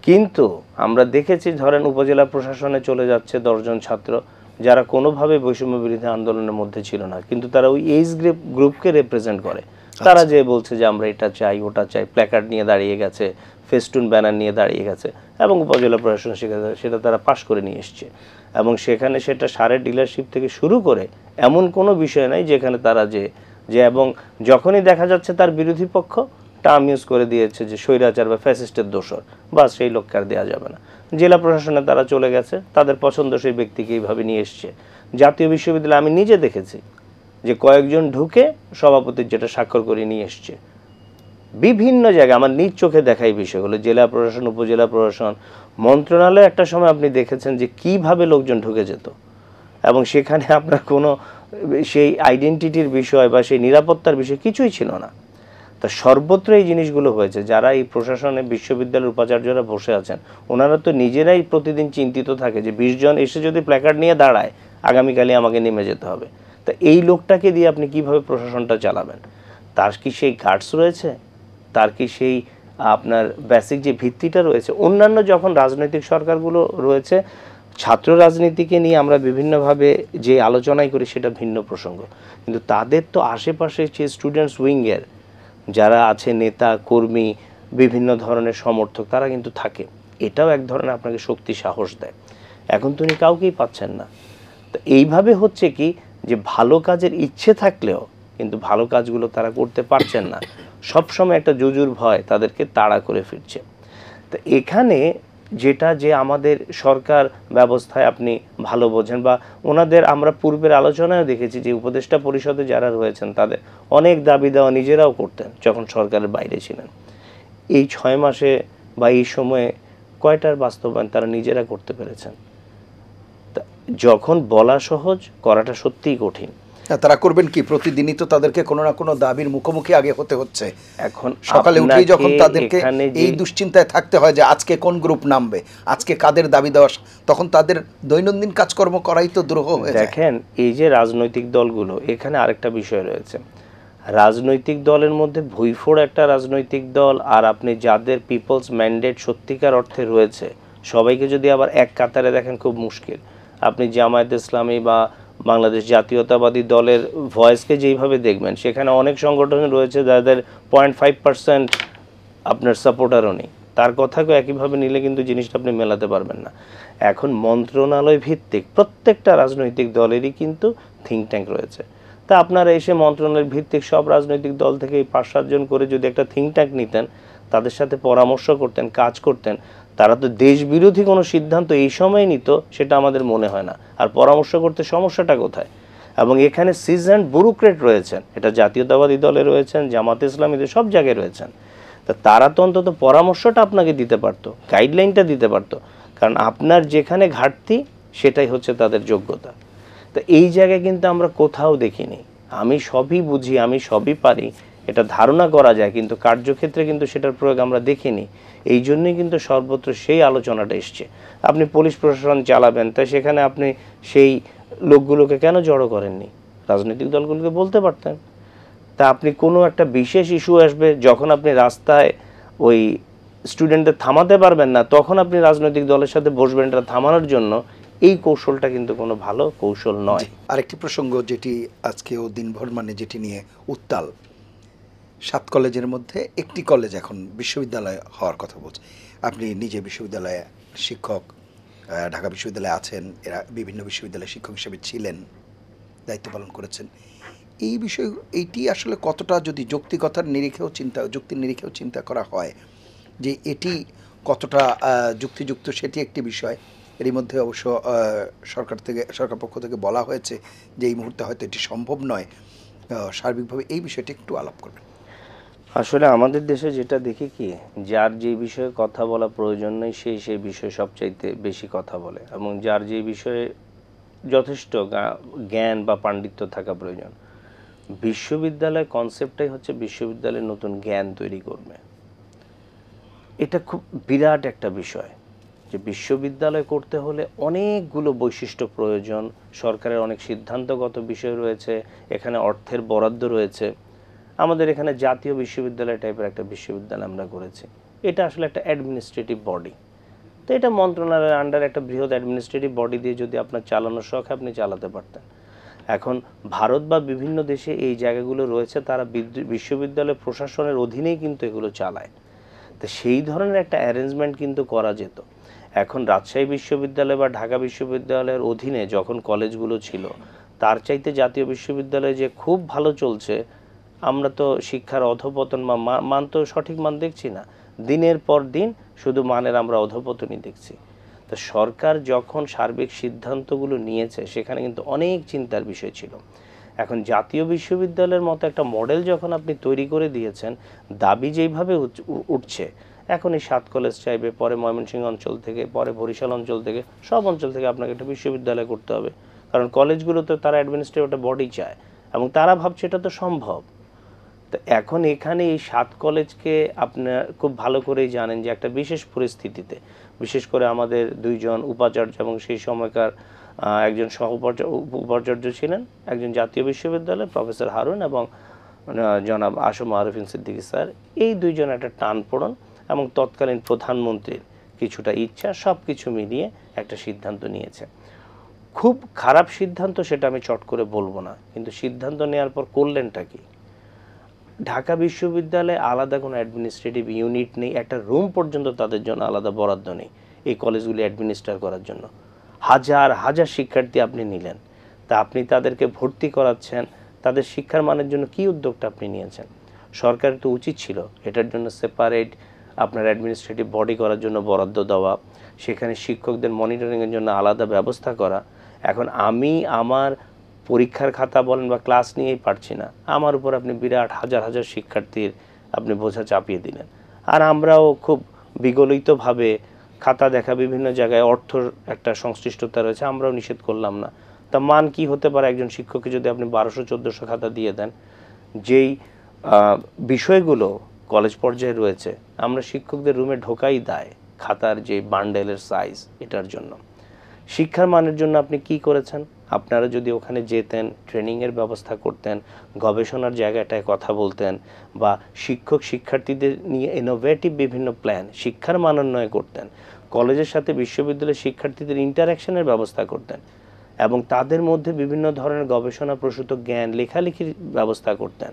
B: কিন্তু আমরা দেখেছি, ধরেন উপজেলা প্রশাসনে চলে যাচ্ছে 10 জন ছাত্র যারা কোনোভাবে বৈষম্য বিরোধী আন্দোলনের মধ্যে ছিল না, কিন্তু তারা ওই এজ গ্রুপকে রিপ্রেজেন্ট করে। তারা যে বলছে যে আমরা এটা চাই, ওটা চাই, প্ল্যাকার্ড নিয়ে দাঁড়িয়ে গেছে, ফেস্টুন ব্যানার নিয়ে দাঁড়িয়ে গেছে, এবং উপজেলা প্রশাসন সেটা তারা পাশ করে নিয়ে এসছে। এবং সেখানে সেটা সারের ডিলারশিপ থেকে শুরু করে এমন কোনো বিষয় নাই যেখানে তারা এবং যখনই দেখা যাচ্ছে তার বিরোধী পক্ষ টার্ম ইউজ করে দিয়েছে যে স্বৈরাচার বা ফ্যাসিস্টের দোসর, বা সেই লোককে আর দেওয়া যাবে না। জেলা প্রশাসনে তারা চলে গেছে, তাদের পছন্দসই ব্যক্তিকে এইভাবে নিয়ে এসছে। জাতীয় বিশ্ববিদ্যালয়ে আমি নিজে দেখেছি যে কয়েকজন ঢুকে সভাপতির যেটা স্বাক্ষর করে নিয়ে এসছে। বিভিন্ন জায়গায় আমার নিজ চোখে দেখা এই বিষয়গুলো, জেলা প্রশাসন, উপজেলা প্রশাসন, মন্ত্রণালয়ে একটা সময় আপনি দেখেছেন যে কিভাবে লোকজন ঢুকে যেত, এবং সেখানে আপনার কোনো সেই আইডেন্টিটির বিষয় বা সেই নিরাপত্তার বিষয় কিছুই ছিল না। তা সর্বত্র এই জিনিসগুলো হয়েছে। যারা এই প্রশাসনে, বিশ্ববিদ্যালয়ের উপাচার্যরা বসে আছেন, ওনারা তো নিজেরাই প্রতিদিন চিন্তিত থাকে যে 20 জন এসে যদি প্ল্যাকার্ড নিয়ে দাঁড়ায়, আগামীকালই আমাকে নেমে যেতে হবে। তা এই লোকটাকে দিয়ে আপনি কিভাবে প্রশাসনটা চালাবেন? তার কি সেই গার্ডস রয়েছে? তার কি সেই আপনার বেসিক যে ভিত্তিটা রয়েছে? অন্যান্য যখন রাজনৈতিক সরকারগুলো রয়েছে, ছাত্র রাজনীতিকে নিয়ে আমরা বিভিন্নভাবে যে আলোচনাই করি সেটা ভিন্ন প্রসঙ্গ, কিন্তু তাদের তো আশেপাশে যে স্টুডেন্টস উইংয়ের যারা আছে, নেতা কর্মী, বিভিন্ন ধরনের সমর্থক, তারা কিন্তু থাকে। এটাও এক ধরনের আপনাকে শক্তি, সাহস দেয়। এখন তো উনি কাউকেই পাচ্ছেন না। তো এইভাবে হচ্ছে কি যে ভালো কাজের ইচ্ছে থাকলেও কিন্তু ভালো কাজগুলো তারা করতে পারছেন না। সবসময় একটা জুজুর ভয় তাদেরকে তাড়া করে ফিরছে। তো এখানে যেটা যে আমাদের সরকার ব্যবস্থায় আপনি ভালো বোঝেন, বা ওনাদের আমরা পূর্বের আলোচনায় দেখেছি যে উপদেষ্টা পরিষদে যারা রয়েছেন তাদের অনেক দাবি দেওয়া নিজেরাও করতেন যখন সরকারের বাইরে ছিলেন। এই 6 মাসে বা এই সময়ে কয়টার বাস্তবায়ন তারা নিজেরা করতে পেরেছেন? যখন বলা সহজ, করাটা সত্যিই কঠিন।
A: তারা করবেন কি? প্রতিদিনই তো তাদেরকে কোনো না কোনো দাবির মুখোমুখি আগে হতে হচ্ছে। এখন সকালে উঠেই যখন তাদেরকে এই দুশ্চিন্তায় থাকতে হয় যে আজকে কোন গ্রুপ নামবে, আজকে কাদের দাবি দেওয়া, তখন তাদের দৈনন্দিন কাজকর্ম করাই তো দুরূহ হয়ে যায়।
B: দেখেন, এই যে রাজনৈতিক দলগুলো, এখানে আরেকটা বিষয় রয়েছে। রাজনৈতিক দলের মধ্যে ভুইফোড় একটা রাজনৈতিক দল, আর আপনি যাদের পিপলস ম্যান্ডেট সত্যিকার অর্থে রয়েছে, সবাইকে যদি আবার এক কাতারে দেখেন খুব মুশকিল। আপনি জামায়াত ইসলামী বা বাংলাদেশ জাতীয়তাবাদী দলের ভয়েসকে যেইভাবে দেখবেন, সেখানে অনেক সংগঠন রয়েছে যাদের 0.5% আপনার সাপোর্টারও নেই, তার কথাকে একইভাবে নিলে কিন্তু জিনিসটা আপনি মেলাতে পারবেন না। এখন মন্ত্রণালয় ভিত্তিক প্রত্যেকটা রাজনৈতিক দলেরই কিন্তু থিঙ্ক ট্যাঙ্ক রয়েছে। তা আপনারা এসে মন্ত্রণালয় ভিত্তিক সব রাজনৈতিক দল থেকে 5-7 জন করে যদি একটা থিঙ্ক ট্যাঙ্ক নিতেন, তাদের সাথে পরামর্শ করতেন, কাজ করতেন, তারা তো দেশ বিরোধী কোনো সিদ্ধান্ত এই সময় নিত সেটা আমাদের মনে হয় না। আর পরামর্শ করতে সমস্যাটা কোথায়? এবং এখানে সিজন্ড ব্যুরোক্রেট রয়েছেন, এটা জাতীয়তাবাদী দলে রয়েছেন, জামাত ইসলামীতে সব জায়গায় রয়েছেন। তা তারা তো অন্তত পরামর্শটা আপনাকে দিতে পারতো, গাইডলাইনটা দিতে পারতো, কারণ আপনার যেখানে ঘাটতি সেটাই হচ্ছে তাদের যোগ্যতা। তো এই জায়গায় কিন্তু আমরা কোথাও দেখিনি। আমি সবই বুঝি, আমি সবই পারি, এটা ধারণা করা যায়, কিন্তু কার্যক্ষেত্রে কিন্তু সেটার প্রয়োগ আমরা দেখিনি। এই জন্যই কিন্তু সর্বত্র সেই আলোচনাটা এসছে। আপনি পুলিশ প্রশাসন চালাবেন, তাই সেখানে আপনি সেই লোকগুলোকে কেন জড়ো করেননি? রাজনৈতিক দলগুলোকে বলতে পারতেন। তা আপনি কোনো একটা বিশেষ ইস্যু আসবে, যখন আপনি রাস্তায় ওই স্টুডেন্টদের থামাতে পারবেন না, তখন আপনি রাজনৈতিক দলের সাথে বসবেন এটা থামানোর জন্য। এই কৌশলটা কিন্তু কোনো ভালো কৌশল নয়।
A: আরেকটি প্রসঙ্গ যেটি আজকেও দিনভর যেটি নিয়ে উত্তাল, 7 কলেজের মধ্যে একটি কলেজ এখন বিশ্ববিদ্যালয় হওয়ার কথা বলছে। আপনি নিজে বিশ্ববিদ্যালয়ে শিক্ষক, ঢাকা বিশ্ববিদ্যালয়ে আছেন, এরা বিভিন্ন বিশ্ববিদ্যালয়ে শিক্ষক হিসেবে ছিলেন, দায়িত্ব পালন করেছেন। এই বিষয় এইটি আসলে কতটা যদি যুক্তির নিরিখেও চিন্তা করা হয় যে এটি কতটা যুক্তিযুক্ত, সেটি একটি বিষয়। এরই মধ্যে অবশ্য সরকার পক্ষ থেকে বলা হয়েছে যে এই মুহূর্তে হয়তো এটি সম্ভব নয়। সার্বিকভাবে এই বিষয়টি একটু আলাপ করবেন।
B: আসলে আমাদের দেশে যেটা দেখি কি, যার যে বিষয়ে কথা বলা প্রয়োজন নেই সেই বিষয়ে সবচাইতে বেশি কথা বলে, এবং যার যে বিষয়ে যথেষ্ট জ্ঞান বা পাণ্ডিত্য থাকা প্রয়োজন। বিশ্ববিদ্যালয় কনসেপ্টটাই হচ্ছে বিশ্ববিদ্যালয়ের নতুন জ্ঞান তৈরি করবে। এটা খুব বিরাট একটা বিষয় যে বিশ্ববিদ্যালয় করতে হলে অনেকগুলো বৈশিষ্ট্য প্রয়োজন, সরকারের অনেক সিদ্ধান্তগত বিষয় রয়েছে, এখানে অর্থের বরাদ্দ রয়েছে। আমাদের এখানে জাতীয় বিশ্ববিদ্যালয় টাইপের একটা বিশ্ববিদ্যালয় আমরা করেছি। এটা আসলে একটা অ্যাডমিনিস্ট্রেটিভ বডি। তো এটা মন্ত্রণালয়ের আন্ডার একটা বৃহৎ অ্যাডমিনিস্ট্রেটিভ বডি দিয়ে যদি আপনার চালানোর শখ আপনি চালাতে পারতেন। এখন ভারত বা বিভিন্ন দেশে এই জায়গাগুলো রয়েছে, তারা বিশ্ববিদ্যালয় প্রশাসনের অধীনেই কিন্তু এগুলো চালায়। তো সেই ধরনের একটা অ্যারেঞ্জমেন্ট কিন্তু করা যেত। এখন রাজশাহী বিশ্ববিদ্যালয় বা ঢাকা বিশ্ববিদ্যালয়ের অধীনে যখন কলেজগুলো ছিল, তার চাইতে জাতীয় বিশ্ববিদ্যালয় যে খুব ভালো চলছে, আমরা তো শিক্ষার অধঃপতন বা মান তো সঠিক মান দেখছি না। দিনের পর দিন শুধু মানের আমরা অধঃপতনই দেখছি। তো সরকার যখন সার্বিক সিদ্ধান্তগুলো নিয়েছে, সেখানে কিন্তু অনেক চিন্তার বিষয় ছিল। এখন জাতীয় বিশ্ববিদ্যালয়ের মতো একটা মডেল যখন আপনি তৈরি করে দিয়েছেন, দাবি যেইভাবে উঠছে, এখন এই 7 কলেজ চাইবে, পরে ময়মনসিংহ অঞ্চল থেকে, পরে বরিশাল অঞ্চল থেকে, সব অঞ্চল থেকে আপনাকে একটা বিশ্ববিদ্যালয় করতে হবে। কারণ কলেজগুলোতে তারা অ্যাডমিনিস্ট্রেটিভ একটা বডি চায়, এবং তারা ভাবছে এটা তো সম্ভব। তো এখন এখানে এই 7 কলেজকে আপনার খুব ভালো করেই জানেন যে একটা বিশেষ পরিস্থিতিতে, বিশেষ করে আমাদের 2 জন উপাচার্য এবং সেই সময়কার একজন উপাচার্য ছিলেন, একজন জাতীয় বিশ্ববিদ্যালয়ের প্রফেসর হারুন এবং জনাব আসম আরফিন সিদ্দিকী স্যার, এই 2 জন একটা টানপোড়েন এবং তৎকালীন প্রধানমন্ত্রীর কিছুটা ইচ্ছা, সব কিছু মিলিয়ে একটা সিদ্ধান্ত নিয়েছে। খুব খারাপ সিদ্ধান্ত সেটা আমি চট করে বলবো না, কিন্তু সিদ্ধান্ত নেওয়ার পর করলেনটা কি? ঢাকা বিশ্ববিদ্যালয়ে আলাদা কোনো অ্যাডমিনিস্ট্রেটিভ ইউনিট নেই, একটা রুম পর্যন্ত তাদের জন্য আলাদা বরাদ্দ নেই এই কলেজগুলি অ্যাডমিনিস্ট্রেট করার জন্য। হাজার হাজার শিক্ষার্থী আপনি নিলেন, তা আপনি তাদেরকে ভর্তি করাচ্ছেন, তাদের শিক্ষার মানের জন্য কি উদ্যোগটা আপনি নিয়েছেন? সরকারের তো উচিত ছিল এটার জন্য সেপারেট আপনার অ্যাডমিনিস্ট্রেটিভ বডি করার জন্য বরাদ্দ দেওয়া, সেখানে শিক্ষকদের মনিটরিংয়ের জন্য আলাদা ব্যবস্থা করা। এখন আমি আমার পরীক্ষার খাতা বলেন বা ক্লাস নিয়েই পারছি না, আমার উপর আপনি বিরাট হাজার হাজার শিক্ষার্থীর আপনি বোঝা চাপিয়ে দিলেন। আর আমরাও খুব বিগলিতভাবে খাতা দেখা, বিভিন্ন জায়গায় অর্থর একটা সংশ্লিষ্টতা রয়েছে, আমরাও নিষেধ করলাম না। তা মান কি হতে পারে? একজন শিক্ষককে যদি আপনি 1200-1400 খাতা দিয়ে দেন, যেই বিষয়গুলো কলেজ পর্যায়ে রয়েছে, আমরা শিক্ষকদের রুমে ঢোকাই দেয় খাতার যে বান্ডেলের সাইজ, এটার জন্য। শিক্ষার মানের জন্য আপনি কি করেছেন? আপনারা যদি ওখানে যেতেন, ট্রেনিংয়ের ব্যবস্থা করতেন, গবেষণার জায়গাটায় কথা বলতেন, বা শিক্ষক শিক্ষার্থীদের নিয়ে ইনোভেটিভ বিভিন্ন প্ল্যান শিক্ষার মানোন্নয় করতেন, কলেজের সাথে বিশ্ববিদ্যালয়ের শিক্ষার্থীদের ইন্টারাকশনের ব্যবস্থা করতেন এবং তাদের মধ্যে বিভিন্ন ধরনের গবেষণা প্রসূত জ্ঞান লেখালেখির ব্যবস্থা করতেন,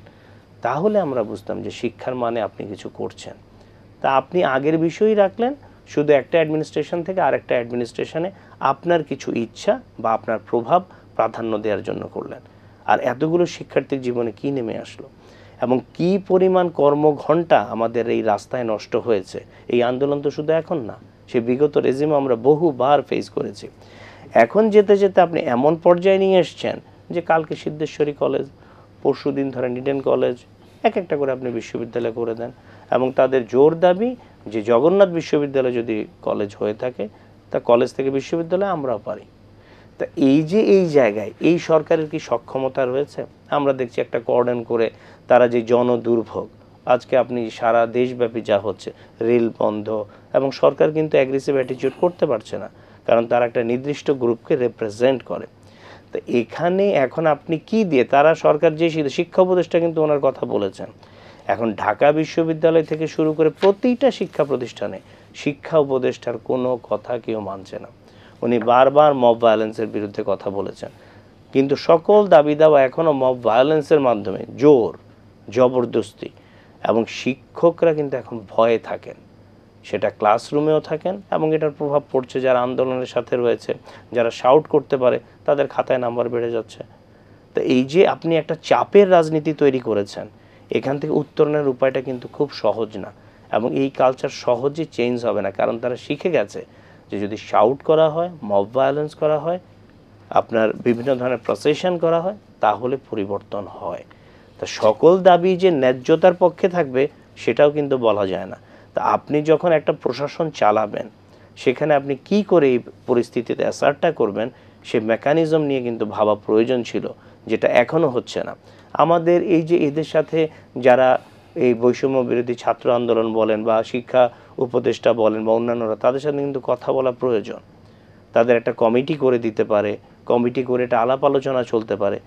B: তাহলে আমরা বুঝতাম যে শিক্ষার মানে আপনি কিছু করছেন। তা আপনি আগের বিষয়ই রাখলেন, শুধু একটা অ্যাডমিনিস্ট্রেশন থেকে আরেকটা অ্যাডমিনিস্ট্রেশনে আপনার কিছু ইচ্ছা বা আপনার প্রভাব প্রাধান্য দেওয়ার জন্য করলেন। আর এতগুলো শিক্ষার্থীর জীবনে কি নেমে আসলো এবং কি পরিমাণ কর্মঘণ্টা আমাদের এই রাস্তায় নষ্ট হয়েছে। এই আন্দোলন তো শুধু এখন না, সে বিগত রেজিম আমরা বহুবার ফেস করেছি। এখন যেতে যেতে আপনি এমন পর্যায়ে নিয়ে এসছেন যে কালকে সিদ্ধেশ্বরী কলেজ, পরশু দিন ধরেন ইডেন কলেজ, এক একটা করে আপনি বিশ্ববিদ্যালয় করে দেন এবং তাদের জোর দাবি যে জগন্নাথ বিশ্ববিদ্যালয় যদি কলেজ হয়ে থাকে তা কলেজ থেকে বিশ্ববিদ্যালয় আমরাও পারি। তা এই যে এই জায়গায় এই সরকারের কি সক্ষমতা রয়েছে? আমরা দেখছি একটা কর্ডন করে তারা যে জনদুর্ভোগ, আজকে আপনি সারা দেশব্যাপী যা হচ্ছে, রেল বন্ধ, এবং সরকার কিন্তু অ্যাগ্রেসিভ অ্যাটিটিউড করতে পারছে না, কারণ তারা একটা নির্দিষ্ট গ্রুপকে রিপ্রেজেন্ট করে। তো এখানে এখন আপনি কি দিয়ে, তারা সরকার যে শিক্ষা উপদেষ্টা কিন্তু ওনার কথা বলেছেন, এখন ঢাকা বিশ্ববিদ্যালয় থেকে শুরু করে প্রতিটা শিক্ষা প্রতিষ্ঠানে শিক্ষা উপদেষ্টার কোনো কথা কেউ মানছে না। উনি বারবার মব ভায়োলেন্সের বিরুদ্ধে কথা বলেছেন, কিন্তু সকল দাবি দাওয়া এখনও মব ভায়োলেন্সের মাধ্যমে, জোর জবরদস্তি, এবং শিক্ষকরা কিন্তু এখন ভয়ে থাকেন, সেটা ক্লাসরুমেও থাকেন এবং এটার প্রভাব পড়ছে যারা আন্দোলনের সাথে রয়েছে, যারা শাউট করতে পারে তাদের খাতায় নাম্বার বেড়ে যাচ্ছে। তো এই যে আপনি একটা চাপের রাজনীতি তৈরি করেছেন, এখান থেকে উত্তরণের উপায়টা কিন্তু খুব সহজ না, এবং এই কালচার সহজে চেঞ্জ হবে না, কারণ তারা শিখে গেছে যে যদি শাউট করা হয়, মব ভায়োলেন্স করা হয়, আপনার বিভিন্ন ধরনের প্রসেশন করা হয়, তাহলে পরিবর্তন হয়। তা সকল দাবি যে ন্যায্যতার পক্ষে থাকবে সেটাও কিন্তু বলা যায় না। তা আপনি যখন একটা প্রশাসন চালাবেন, সেখানে আপনি কি করে এই পরিস্থিতিতে অ্যাসার্টটা করবেন সে মেকানিজম নিয়ে কিন্তু ভাবা প্রয়োজন ছিল, যেটা এখনও হচ্ছে না। আমাদের এই যে এদের সাথে যারা এই বৈষম্য বিরোধী ছাত্র আন্দোলন বলেন বা শিক্ষা উপদেষ্টা বলেন বা অন্যান্যরা, তাদের সাথে কিন্তু কথা বলা প্রয়োজন। তাদের একটা কমিটি করে দিতে পারে, কমিটি করে এটা আলাপ আলোচনা চলতে পারে,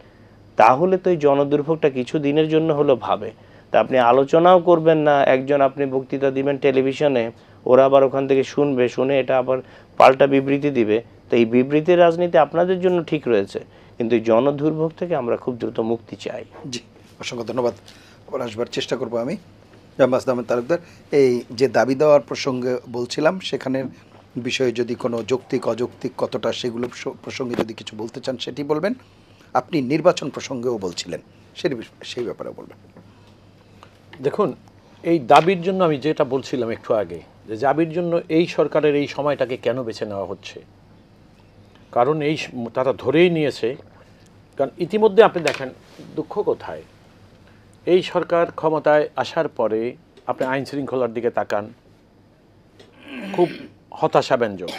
B: তাহলে তো এই জনদুর্ভোগটা কিছু দিনের জন্য হলো ভাবে। তা আপনি আলোচনাও করবেন না, একজন আপনি বক্তৃতা দিবেন টেলিভিশনে, ওরা আবার ওখান থেকে শুনবে, শুনে এটা আবার পাল্টা বিবৃতি দিবে। তো এই বিবৃতির রাজনীতি আপনাদের জন্য ঠিক রয়েছে, কিন্তু এই জনদুর্ভোগ থেকে আমরা খুব দ্রুত মুক্তি চাই।
A: জি, অসংখ্য ধন্যবাদ। আবার আসবার চেষ্টা করবো আমি। জাম্বাস আহমেদ তালুকদার, এই যে দাবি দেওয়ার প্রসঙ্গে বলছিলাম, সেখানের বিষয়ে যদি কোনো যৌক্তিক অযৌক্তিক কতটা, সেগুলো প্রসঙ্গে যদি কিছু বলতে চান সেটি বলবেন। আপনি নির্বাচন প্রসঙ্গেও বলছিলেন, সেই ব্যাপারে বলবেন।
C: দেখুন, এই দাবির জন্য আমি যেটা বলছিলাম একটু আগে, যে দাবির জন্য এই সরকারের এই সময়টাকে কেন বেছে নেওয়া হচ্ছে, কারণ এই তারা ধরেই নিয়েছে। কারণ ইতিমধ্যে আপনি দেখেন দুঃখ কোথায়, এই সরকার ক্ষমতায় আসার পরে আপনি আইন শৃঙ্খলার দিকে তাকান, খুব হতাশাব্যঞ্জক।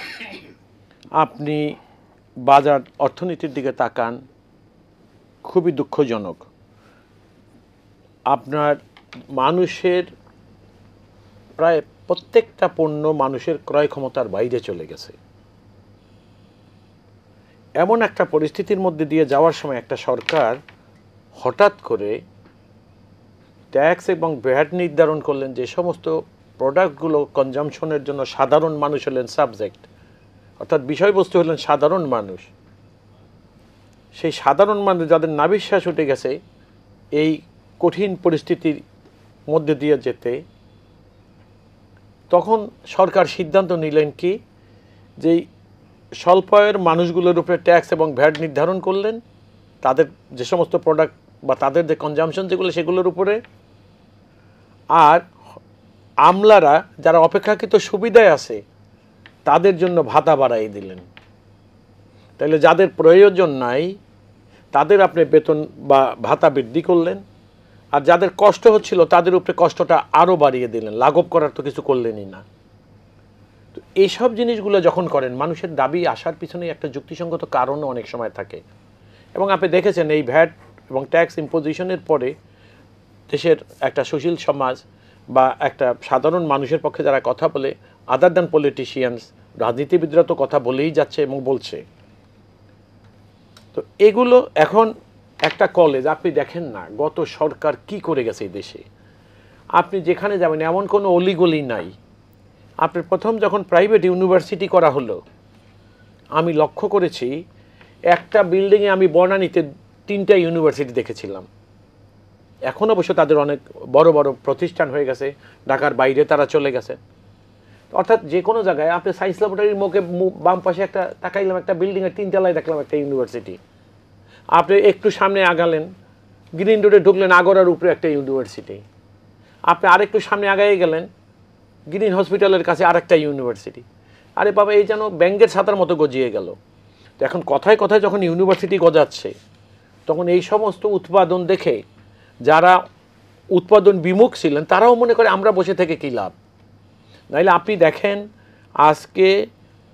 C: আপনি বাজার অর্থনীতির দিকে তাকান, খুবই দুঃখজনক। আপনার মানুষের প্রায় প্রত্যেকটা পণ্য মানুষের ক্রয় ক্ষমতার বাইরে চলে গেছে। এমন একটা পরিস্থিতির মধ্যে দিয়ে যাওয়ার সময় একটা সরকার হঠাৎ করে ট্যাক্স এবং ভ্যাট নির্ধারণ করলেন, যে সমস্ত প্রোডাক্টগুলো কনজামশনের জন্য সাধারণ মানুষ হলেন সাবজেক্ট, অর্থাৎ বিষয়বস্তু হলেন সাধারণ মানুষ। সেই সাধারণ মানুষ যাদের নাভিশ্বাস উঠে গেছে এই কঠিন পরিস্থিতির মধ্যে দিয়ে যেতে, তখন সরকার সিদ্ধান্ত নিলেন কি, যে স্বল্প আয়ের মানুষগুলোর উপরে ট্যাক্স এবং ভ্যাট নির্ধারণ করলেন, তাদের যে সমস্ত প্রোডাক্ট বা তাদের যে কনজামশন যেগুলো সেগুলোর উপরে, আর আমলারা যারা অপেক্ষাকৃত সুবিধায় আছে তাদের জন্য ভাতা বাড়াই দিলেন। তাহলে যাদের প্রয়োজন নাই তাদের আপনি বেতন বা ভাতা বৃদ্ধি করলেন, আর যাদের কষ্ট হচ্ছিল তাদের উপরে কষ্টটা আরও বাড়িয়ে দিলেন, লাঘব করার তো কিছু করলেনই না। তো এইসব জিনিসগুলো যখন করেন, মানুষের দাবি আসার পিছনে একটা যুক্তিসঙ্গত কারণও অনেক সময় থাকে। এবং আপনি দেখেছেন এই ভ্যাট এবং ট্যাক্স ইম্পোজিশনের পরে দেশের একটা সুশীল সমাজ বা একটা সাধারণ মানুষের পক্ষে যারা কথা বলে, আদার দ্যান পলিটিশিয়ানস, রাজনীতিবিদরা তো কথা বলেই যাচ্ছে এবং বলছে। তো এগুলো এখন একটা কলেজ, আপনি দেখেন না গত সরকার কি করে গেছে এই দেশে। আপনি যেখানে যাবেন এমন কোনো অলিগলি নাই আপনার প্রথম যখন প্রাইভেট ইউনিভার্সিটি করা হলো, আমি লক্ষ্য করেছি একটা বিল্ডিংয়ে আমি বনানীতে 3টা ইউনিভার্সিটি দেখেছিলাম। এখন অবশ্য তাদের অনেক বড় বড় প্রতিষ্ঠান হয়ে গেছে, ঢাকার বাইরে তারা চলে গেছে। অর্থাৎ যে কোনো জায়গায় আপনি সায়েন্স ল্যাবরেটরির মুখে বাম পাশে একটা তাকাইলাম, একটা বিল্ডিংয়ের 3 তলায় দেখলাম একটা ইউনিভার্সিটি। আপনি একটু সামনে আগালেন, গ্রিন রোডে ঢুকলেন, আগরার উপরে একটা ইউনিভার্সিটি। আপনি আরেকটু সামনে আগাই গেলেন, গ্রিন হসপিটালের কাছে আরেকটা ইউনিভার্সিটি। আরে বাবা, এই যেন ব্যাঙ্গের ছাতার মতো গজিয়ে গেল। তো এখন কথায় কথায় যখন ইউনিভার্সিটি গজাচ্ছে, তখন এই সমস্ত উৎপাদন দেখে যারা উৎপাদন বিমুখ ছিলেন তারাও মনে করে আমরা বসে থেকে কী লাভ। নাইলে আপনি দেখেন আজকে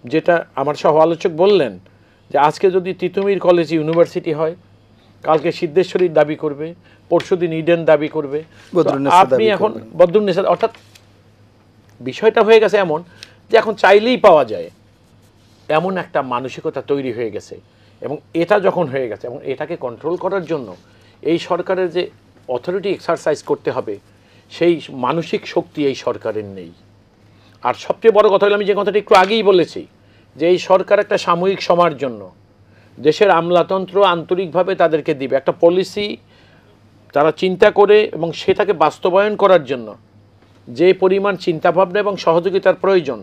C: যেটা আমার সহ আলোচক বললেন, যে আজকে যদি তিতুমির কলেজ ইউনিভার্সিটি হয়, কালকে সিদ্ধেশ্বরীর দাবি করবে, পরশুদিন ইডেন দাবি করবে, আপনি এখন বদরুন্নেসা, অর্থাৎ বিষয়টা হয়ে গেছে এমন যে এখন চাইলেই পাওয়া যায়, এমন একটা মানসিকতা তৈরি হয়ে গেছে। এবং এটা যখন হয়ে গেছে, এবং এটাকে কন্ট্রোল করার জন্য এই সরকারের যে অথরিটি এক্সারসাইজ করতে হবে, সেই মানসিক শক্তি এই সরকারের নেই। আর সবচেয়ে বড় কথা হলো, আমি যে কথাটা একটু আগেই বলেছি, যে এই সরকার একটা সাময়িক সময়ের জন্য দেশের আমলাতন্ত্র আন্তরিকভাবে তাদেরকে দিবে একটা পলিসি, তারা চিন্তা করে এবং সেটাকে বাস্তবায়ন করার জন্য যে পরিমাণ চিন্তাভাবনা এবং সহযোগিতার প্রয়োজন,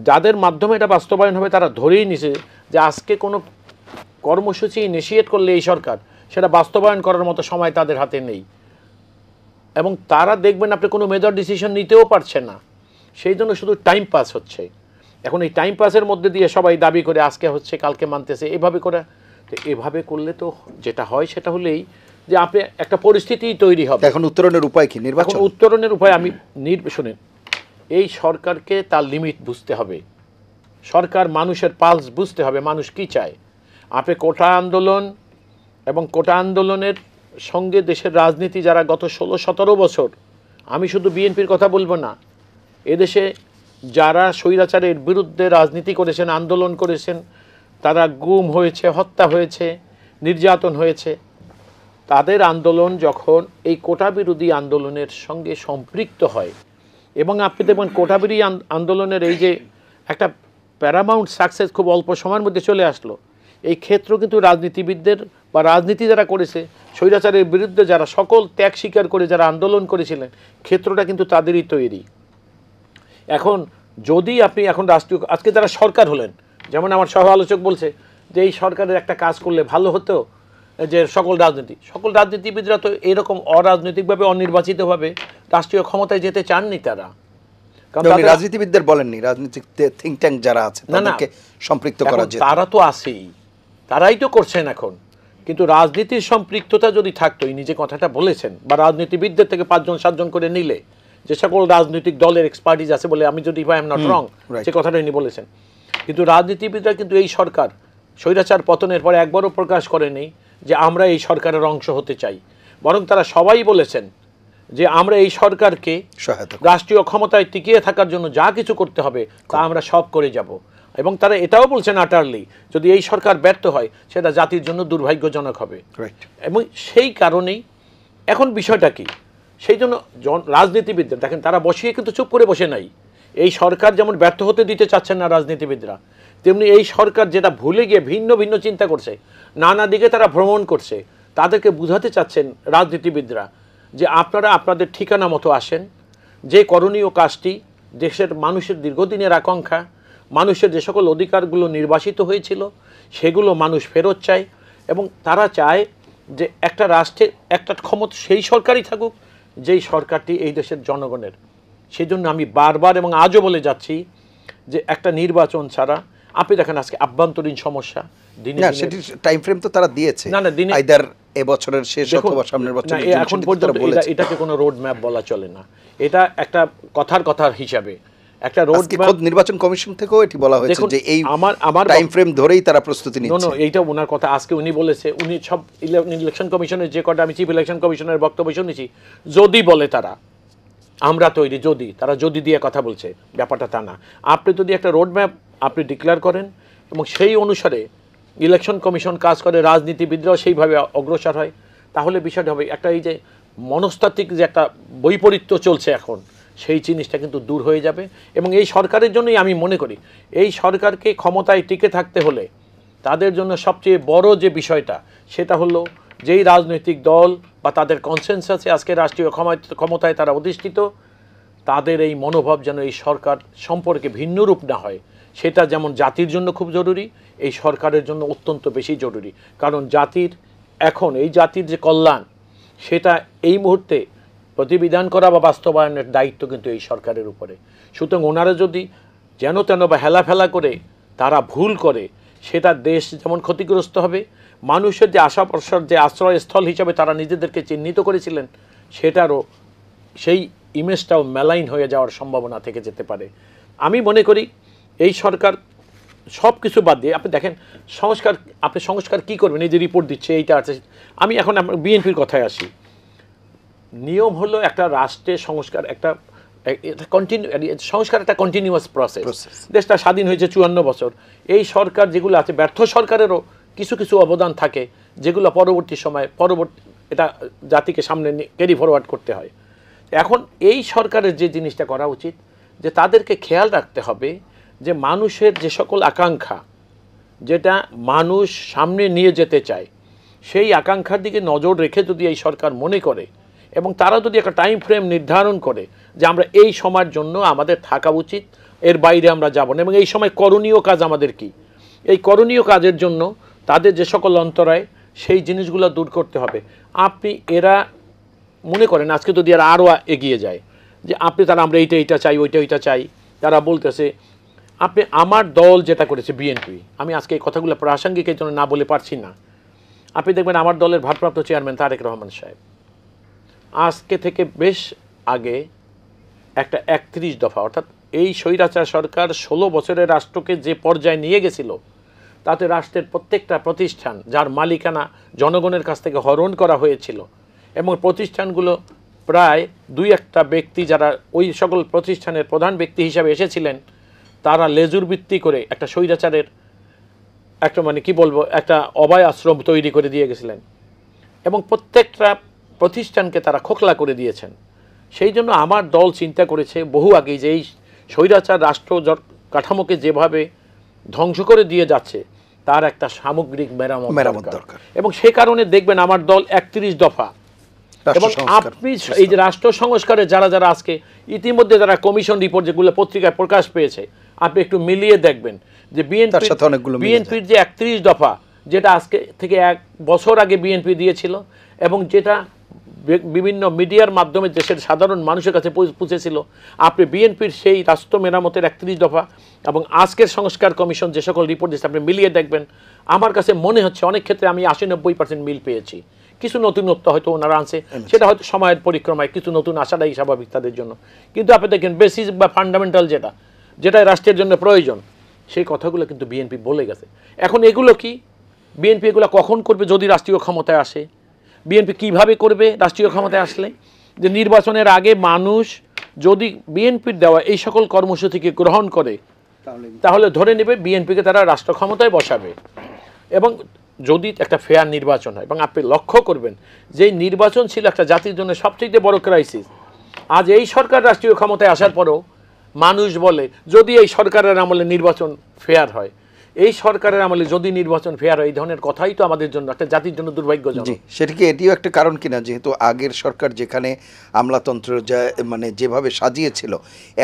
C: যাদের মাধ্যমে এটা বাস্তবায়ন হবে তারা ধরেই নিছে যে আজকে কোনো কর্মসূচি ইনিশিয়েট করলে এই সরকার সেটা বাস্তবায়ন করার মতো সময় তাদের হাতে নেই। এবং তারা দেখবেন আপনি কোনো মেজর ডিসিশন নিতেও পারছে না, সেই জন্য শুধু টাইম পাস হচ্ছে। এখন এই টাইম পাসের মধ্যে দিয়ে সবাই দাবি করে আজকে হচ্ছে কালকে মানতেছে, এভাবে করে। তো এভাবে করলে তো যেটা হয় সেটা হলেই যে আপনি একটা পরিস্থিতি তৈরি হবে।
A: এখন উত্তরণের উপায় কি? নির্বাচন।
C: উত্তরণের উপায় আমি শুনেন, এই সরকারকে তার লিমিট বুঝতে হবে। সরকার মানুষের পালস বুঝতে হবে, মানুষ কি চায়। আপনি কোটা আন্দোলন এবং কোটা আন্দোলনের সঙ্গে দেশের রাজনীতি যারা গত 16-17 বছর, আমি শুধু বিএনপির কথা বলবো না, এদেশে যারা স্বৈরাচারের বিরুদ্ধে রাজনীতি করেছেন, আন্দোলন করেছেন, তারা গুম হয়েছে, হত্যা হয়েছে, নির্যাতন হয়েছে, তাদের আন্দোলন যখন এই কোটা বিরোধী আন্দোলনের সঙ্গে সম্পৃক্ত হয়, এবং আপনি দেখবেন কোটা বিরোধী আন্দোলনের এই যে একটা প্যারামাউন্ট সাকসেস খুব অল্প সময়ের মধ্যে চলে আসলো, এই ক্ষেত্র কিন্তু রাজনীতিবিদদের বা রাজনীতি যারা করেছে, স্বৈরাচারের বিরুদ্ধে যারা সকল ত্যাগ স্বীকার করে যারা আন্দোলন করেছিলেন, ক্ষেত্রটা কিন্তু তাদেরই তৈরি। এখন যদি আপনি এখন রাষ্ট্রীয় আজকে যারা সরকার হলেন, যেমন আমার সহ আলোচক বলছে যে এই সরকারের একটা কাজ করলে ভালো হতো, যে সকল রাজনীতিবিদরা তো এরকম অরাজনৈতিকভাবে অনির্বাচিতভাবে রাষ্ট্রীয় ক্ষমতায় যেতে চাননি। তারা
A: রাজনীতিবিদদের বলেননি, রাজনৈতিক থিঙ্ক ট্যাঙ্ক যারা আছে তাদেরকে সম্পৃক্ত করা যায়,
C: তারা তো আছেই, তারাই তো করছেন এখন। কিন্তু রাজনীতির সম্পৃক্ততা যদি থাকতো, এই নিজে কথাটা বলেছেন, বা রাজনীতিবিদদের থেকে 5-7 জন করে নিলে যে সকল রাজনৈতিক দলের এক্সপার্টিজ আছে বলে, আমি যদি আই এম নট রং, সে কথাটা ইনি বলেছেন। কিন্তু রাজনীতিবিদরা কিন্তু এই সরকার স্বৈরাচার পতনের পরে একবারও প্রকাশ করেনি যে আমরা এই সরকারের অংশ হতে চাই, বরং তারা সবাই বলেছেন যে আমরা এই সরকারকে রাষ্ট্রীয় ক্ষমতায় টিকিয়ে থাকার জন্য যা কিছু করতে হবে তা আমরা সব করে যাব। এবং তারা এটাও বলছেন আটারলি, যদি এই সরকার ব্যর্থ হয় সেটা জাতির জন্য দুর্ভাগ্যজনক হবে। এবং সেই কারণেই এখন বিষয়টা কি, সেই জন্য রাজনীতিবিদদের দেখেন, তারা বসিয়ে কিন্তু চুপ করে বসে নাই। এই সরকার যেমন ব্যর্থ হতে দিতে চাচ্ছেন না রাজনীতিবিদরা, তেমনি এই সরকার যেটা ভুলে গিয়ে ভিন্ন ভিন্ন চিন্তা করছে, নানা দিকে তারা ভ্রমণ করছে, তাদেরকে বুঝাতে চাচ্ছেন রাজনীতিবিদরা যে আপনারা আপনাদের ঠিকানা মতো আসেন, যে করণীয় কাজটি দেশের মানুষের দীর্ঘদিনের আকাঙ্ক্ষা, মানুষের যে সকল অধিকারগুলো নির্বাসিত হয়েছিল সেগুলো মানুষ ফেরত চায়, এবং তারা চায় যে একটা রাষ্ট্রের একটা ক্ষমতা সেই সরকারই থাকুক যেই সরকারটি এই দেশের জনগণের। সেই জন্য আমি বারবার এবং আজও বলে যাচ্ছি যে একটা নির্বাচন ছাড়া, আপনি দেখেন আজকে আভ্যন্তরীণ সমস্যা
A: টাইম ফ্রেম তো তারা দিয়েছে, আইদার এবছরের শেষ অথবা সামনের বছর।
C: এখন পর্যন্ত এটাকে কোনো রোড ম্যাপ বলা চলে না, এটা একটা কথার হিসাবে একটা রোড ম্যাপ।
A: নির্বাচন কমিশন থেকেও এটি বলা হয়েছে যে এই আমার টাইম ফ্রেম ধরেই তারা প্রস্তুতি নিচ্ছে।
C: এইটা ওনার কথা, আজকে উনি বলেছে, উনি সব ইলেকশন কমিশনের যে কটা আমি চিফ ইলেকশন কমিশনের বক্তব্য শুনেছি, যদি বলে তারা আমরা তৈরি, যদি তারা যদি দিয়ে কথা বলছে, ব্যাপারটা তা না। আপনি যদি একটা রোড ম্যাপ আপনি ডিক্লেয়ার করেন এবং সেই অনুসারে ইলেকশন কমিশন কাজ করে, রাজনীতিবিদরাও সেইভাবে অগ্রসর হয়, তাহলে বিষয়টা হবে একটা এই যে মনস্তাত্ত্বিক যে একটা বৈপরীত্য চলছে এখন, সেই জিনিসটা কিন্তু দূর হয়ে যাবে। এবং এই সরকারের জন্যই আমি মনে করি এই সরকারকে ক্ষমতায় টিকে থাকতে হলে তাদের জন্য সবচেয়ে বড় যে বিষয়টা সেটা হলো যেই রাজনৈতিক দল বা তাদের কনসেনসাসে আজকে রাষ্ট্রীয় ক্ষমতায় তারা অধিষ্ঠিত, তাদের এই মনোভাব যেন এই সরকার সম্পর্কে ভিন্ন রূপ না হয়। সেটা যেমন জাতির জন্য খুব জরুরি, এই সরকারের জন্য অত্যন্ত বেশি জরুরি। কারণ জাতির এখন এই জাতির যে কল্যাণ সেটা এই মুহূর্তে প্রতিবিধান করা বা বাস্তবায়নের দায়িত্ব কিন্তু এই সরকারের উপরে। সুতরাং ওনারা যদি যেন তেন বা হেলাফেলা করে তারা ভুল করে, সেটা দেশ যেমন ক্ষতিগ্রস্ত হবে, মানুষের যে আশা প্রসার যে আশ্রয়স্থল হিসাবে তারা নিজেদেরকে চিহ্নিত করেছিলেন সেটারও সেই ইমেজটাও মেলাইন হয়ে যাওয়ার সম্ভাবনা থেকে যেতে পারে। আমি মনে করি এই সরকার সব কিছু বাদ দিয়ে, আপনি দেখেন আপনি সংস্কার কী করবেন, এই যে রিপোর্ট দিচ্ছে এইটা আছে। আমি এখন বিএনপির কথায় আসি। নিয়ম হলো একটা রাষ্ট্রের সংস্কার একটা কন্টিনিউয়াস প্রসেস। দেশটা স্বাধীন হয়েছে 54 বছর। এই সরকার যেগুলো আছে, ব্যর্থ সরকারেরও কিছু কিছু অবদান থাকে যেগুলো পরবর্তী সময় এটা জাতিকে সামনে ক্যারি ফরওয়ার্ড করতে হয়। এখন এই সরকারের যে জিনিসটা করা উচিত যে তাদেরকে খেয়াল রাখতে হবে যে মানুষের যে সকল আকাঙ্ক্ষা, যেটা মানুষ সামনে নিয়ে যেতে চায়, সেই আকাঙ্ক্ষার দিকে নজর রেখে যদি এই সরকার মনে করে এবং তারা যদি একটা টাইম ফ্রেম নির্ধারণ করে যে আমরা এই সময়ের জন্য আমাদের থাকা উচিত, এর বাইরে আমরা যাব না, এবং এই সময় করণীয় কাজ আমাদের কি, এই করণীয় কাজের জন্য তাদের যে সকল অন্তরায় সেই জিনিসগুলো দূর করতে হবে। এরা মনে করেন আজকে যদি এরা আরও এগিয়ে যায় যে আমরা এইটা চাই, ওইটা চাই, তারা বলতেছে আমার দল যেটা করেছে বিএনপি, আমি আজকে এই কথাগুলো প্রাসঙ্গিক এই জন্য না বলে পারছি না। আপনি দেখবেন আমার দলের ভারপ্রাপ্ত চেয়ারম্যান তারেক রহমান সাহেব আজকে থেকে বেশ আগে একটা 31 দফা, অর্থাৎ এই স্বৈরাচার সরকার 16 বছরের রাষ্ট্রকে যে পর্যায়ে নিয়ে গেছিল, তাতে রাষ্ট্রের প্রত্যেকটা প্রতিষ্ঠান যার মালিকানা জনগণের কাছ থেকে হরণ করা হয়েছিল, এবং প্রতিষ্ঠানগুলো প্রায় 2-1টা ব্যক্তি যারা ওই সকল প্রতিষ্ঠানের প্রধান ব্যক্তি হিসাবে এসেছিলেন, তারা লেজুর ভিত্তি করে একটা স্বৈরাচারের একটা অভয় আশ্রম তৈরি করে দিয়ে গেছিলেন, এবং প্রত্যেকটা প্রতিষ্ঠানকে তারা খোকলা করে দিয়েছেন। সেই জন্য আমার দল চিন্তা করেছে বহু আগেই যে এই স্বৈরাচার রাষ্ট্র কাঠামোকে যেভাবে ধ্বংস করে দিয়ে যাচ্ছে তার একটা সামগ্রিক মেরামত দরকার। এবং সেই কারণে দেখবেন আমার দল 31 দফা, এবং আপনি এই যে রাষ্ট্র সংস্কারে যারা আজকে ইতিমধ্যে যারা কমিশন রিপোর্ট যেগুলো পত্রিকায় প্রকাশ পেয়েছে, আপনি একটু মিলিয়ে দেখবেন যে বিএনপির যে 31 দফা, যেটা আজকে থেকে 1 বছর আগে বিএনপি দিয়েছিল এবং যেটা বিভিন্ন মিডিয়ার মাধ্যমে দেশের সাধারণ মানুষের কাছে পৌঁছেছিল, আপনি বিএনপির সেই রাষ্ট্র মেরামতের 31 দফা এবং আজকের সংস্কার কমিশন যে সকল রিপোর্ট দিচ্ছে আপনি মিলিয়ে দেখবেন। আমার কাছে মনে হচ্ছে অনেক ক্ষেত্রে আমি 80-90% মিল পেয়েছি। কিছু নতুনত্ব হয়তো ওনারা আনছে, সেটা হয়তো সময়ের পরিক্রমায় কিছু নতুন আসাটাই স্বাভাবিক তাদের জন্য, কিন্তু আপনি দেখেন বেসিস বা ফান্ডামেন্টাল যেটা রাষ্ট্রের জন্য প্রয়োজন, সেই কথাগুলো কিন্তু বিএনপি বলে গেছে। এখন এগুলো কি বিএনপি এগুলো কখন করবে? যদি রাষ্ট্রীয় ক্ষমতায় আসে। বিএনপি কিভাবে করবে রাষ্ট্রীয় ক্ষমতায় আসলে? যে নির্বাচনের আগে মানুষ যদি বিএনপির দেওয়া এই সকল কর্মসূচিকে গ্রহণ করে, তাহলে ধরে নেবে বিএনপিকে তারা রাষ্ট্র ক্ষমতায় বসাবে, এবং যদি একটা ফেয়ার নির্বাচন হয়। এবং আপনি লক্ষ্য করবেন যে নির্বাচন ছিল একটা জাতির জন্য সবচেয়ে বড় ক্রাইসিস। আজ এই সরকার রাষ্ট্রীয় ক্ষমতায় আসার পরও মানুষ বলে যদি এই সরকারের আমলে নির্বাচন ফেয়ার হয়, এই সরকারের আমলে যদি নির্বাচন ফেয়ার হয়, এই ধরনের কথাই তো আমাদের জন্য একটা জাতির জন্য দুর্ভাগ্যজনক।
A: সেটা কি এটিও একটা কারণ কিনা, যেহেতু আগের সরকার যেখানে আমলাতন্ত্র যেভাবে সাজিয়েছিল,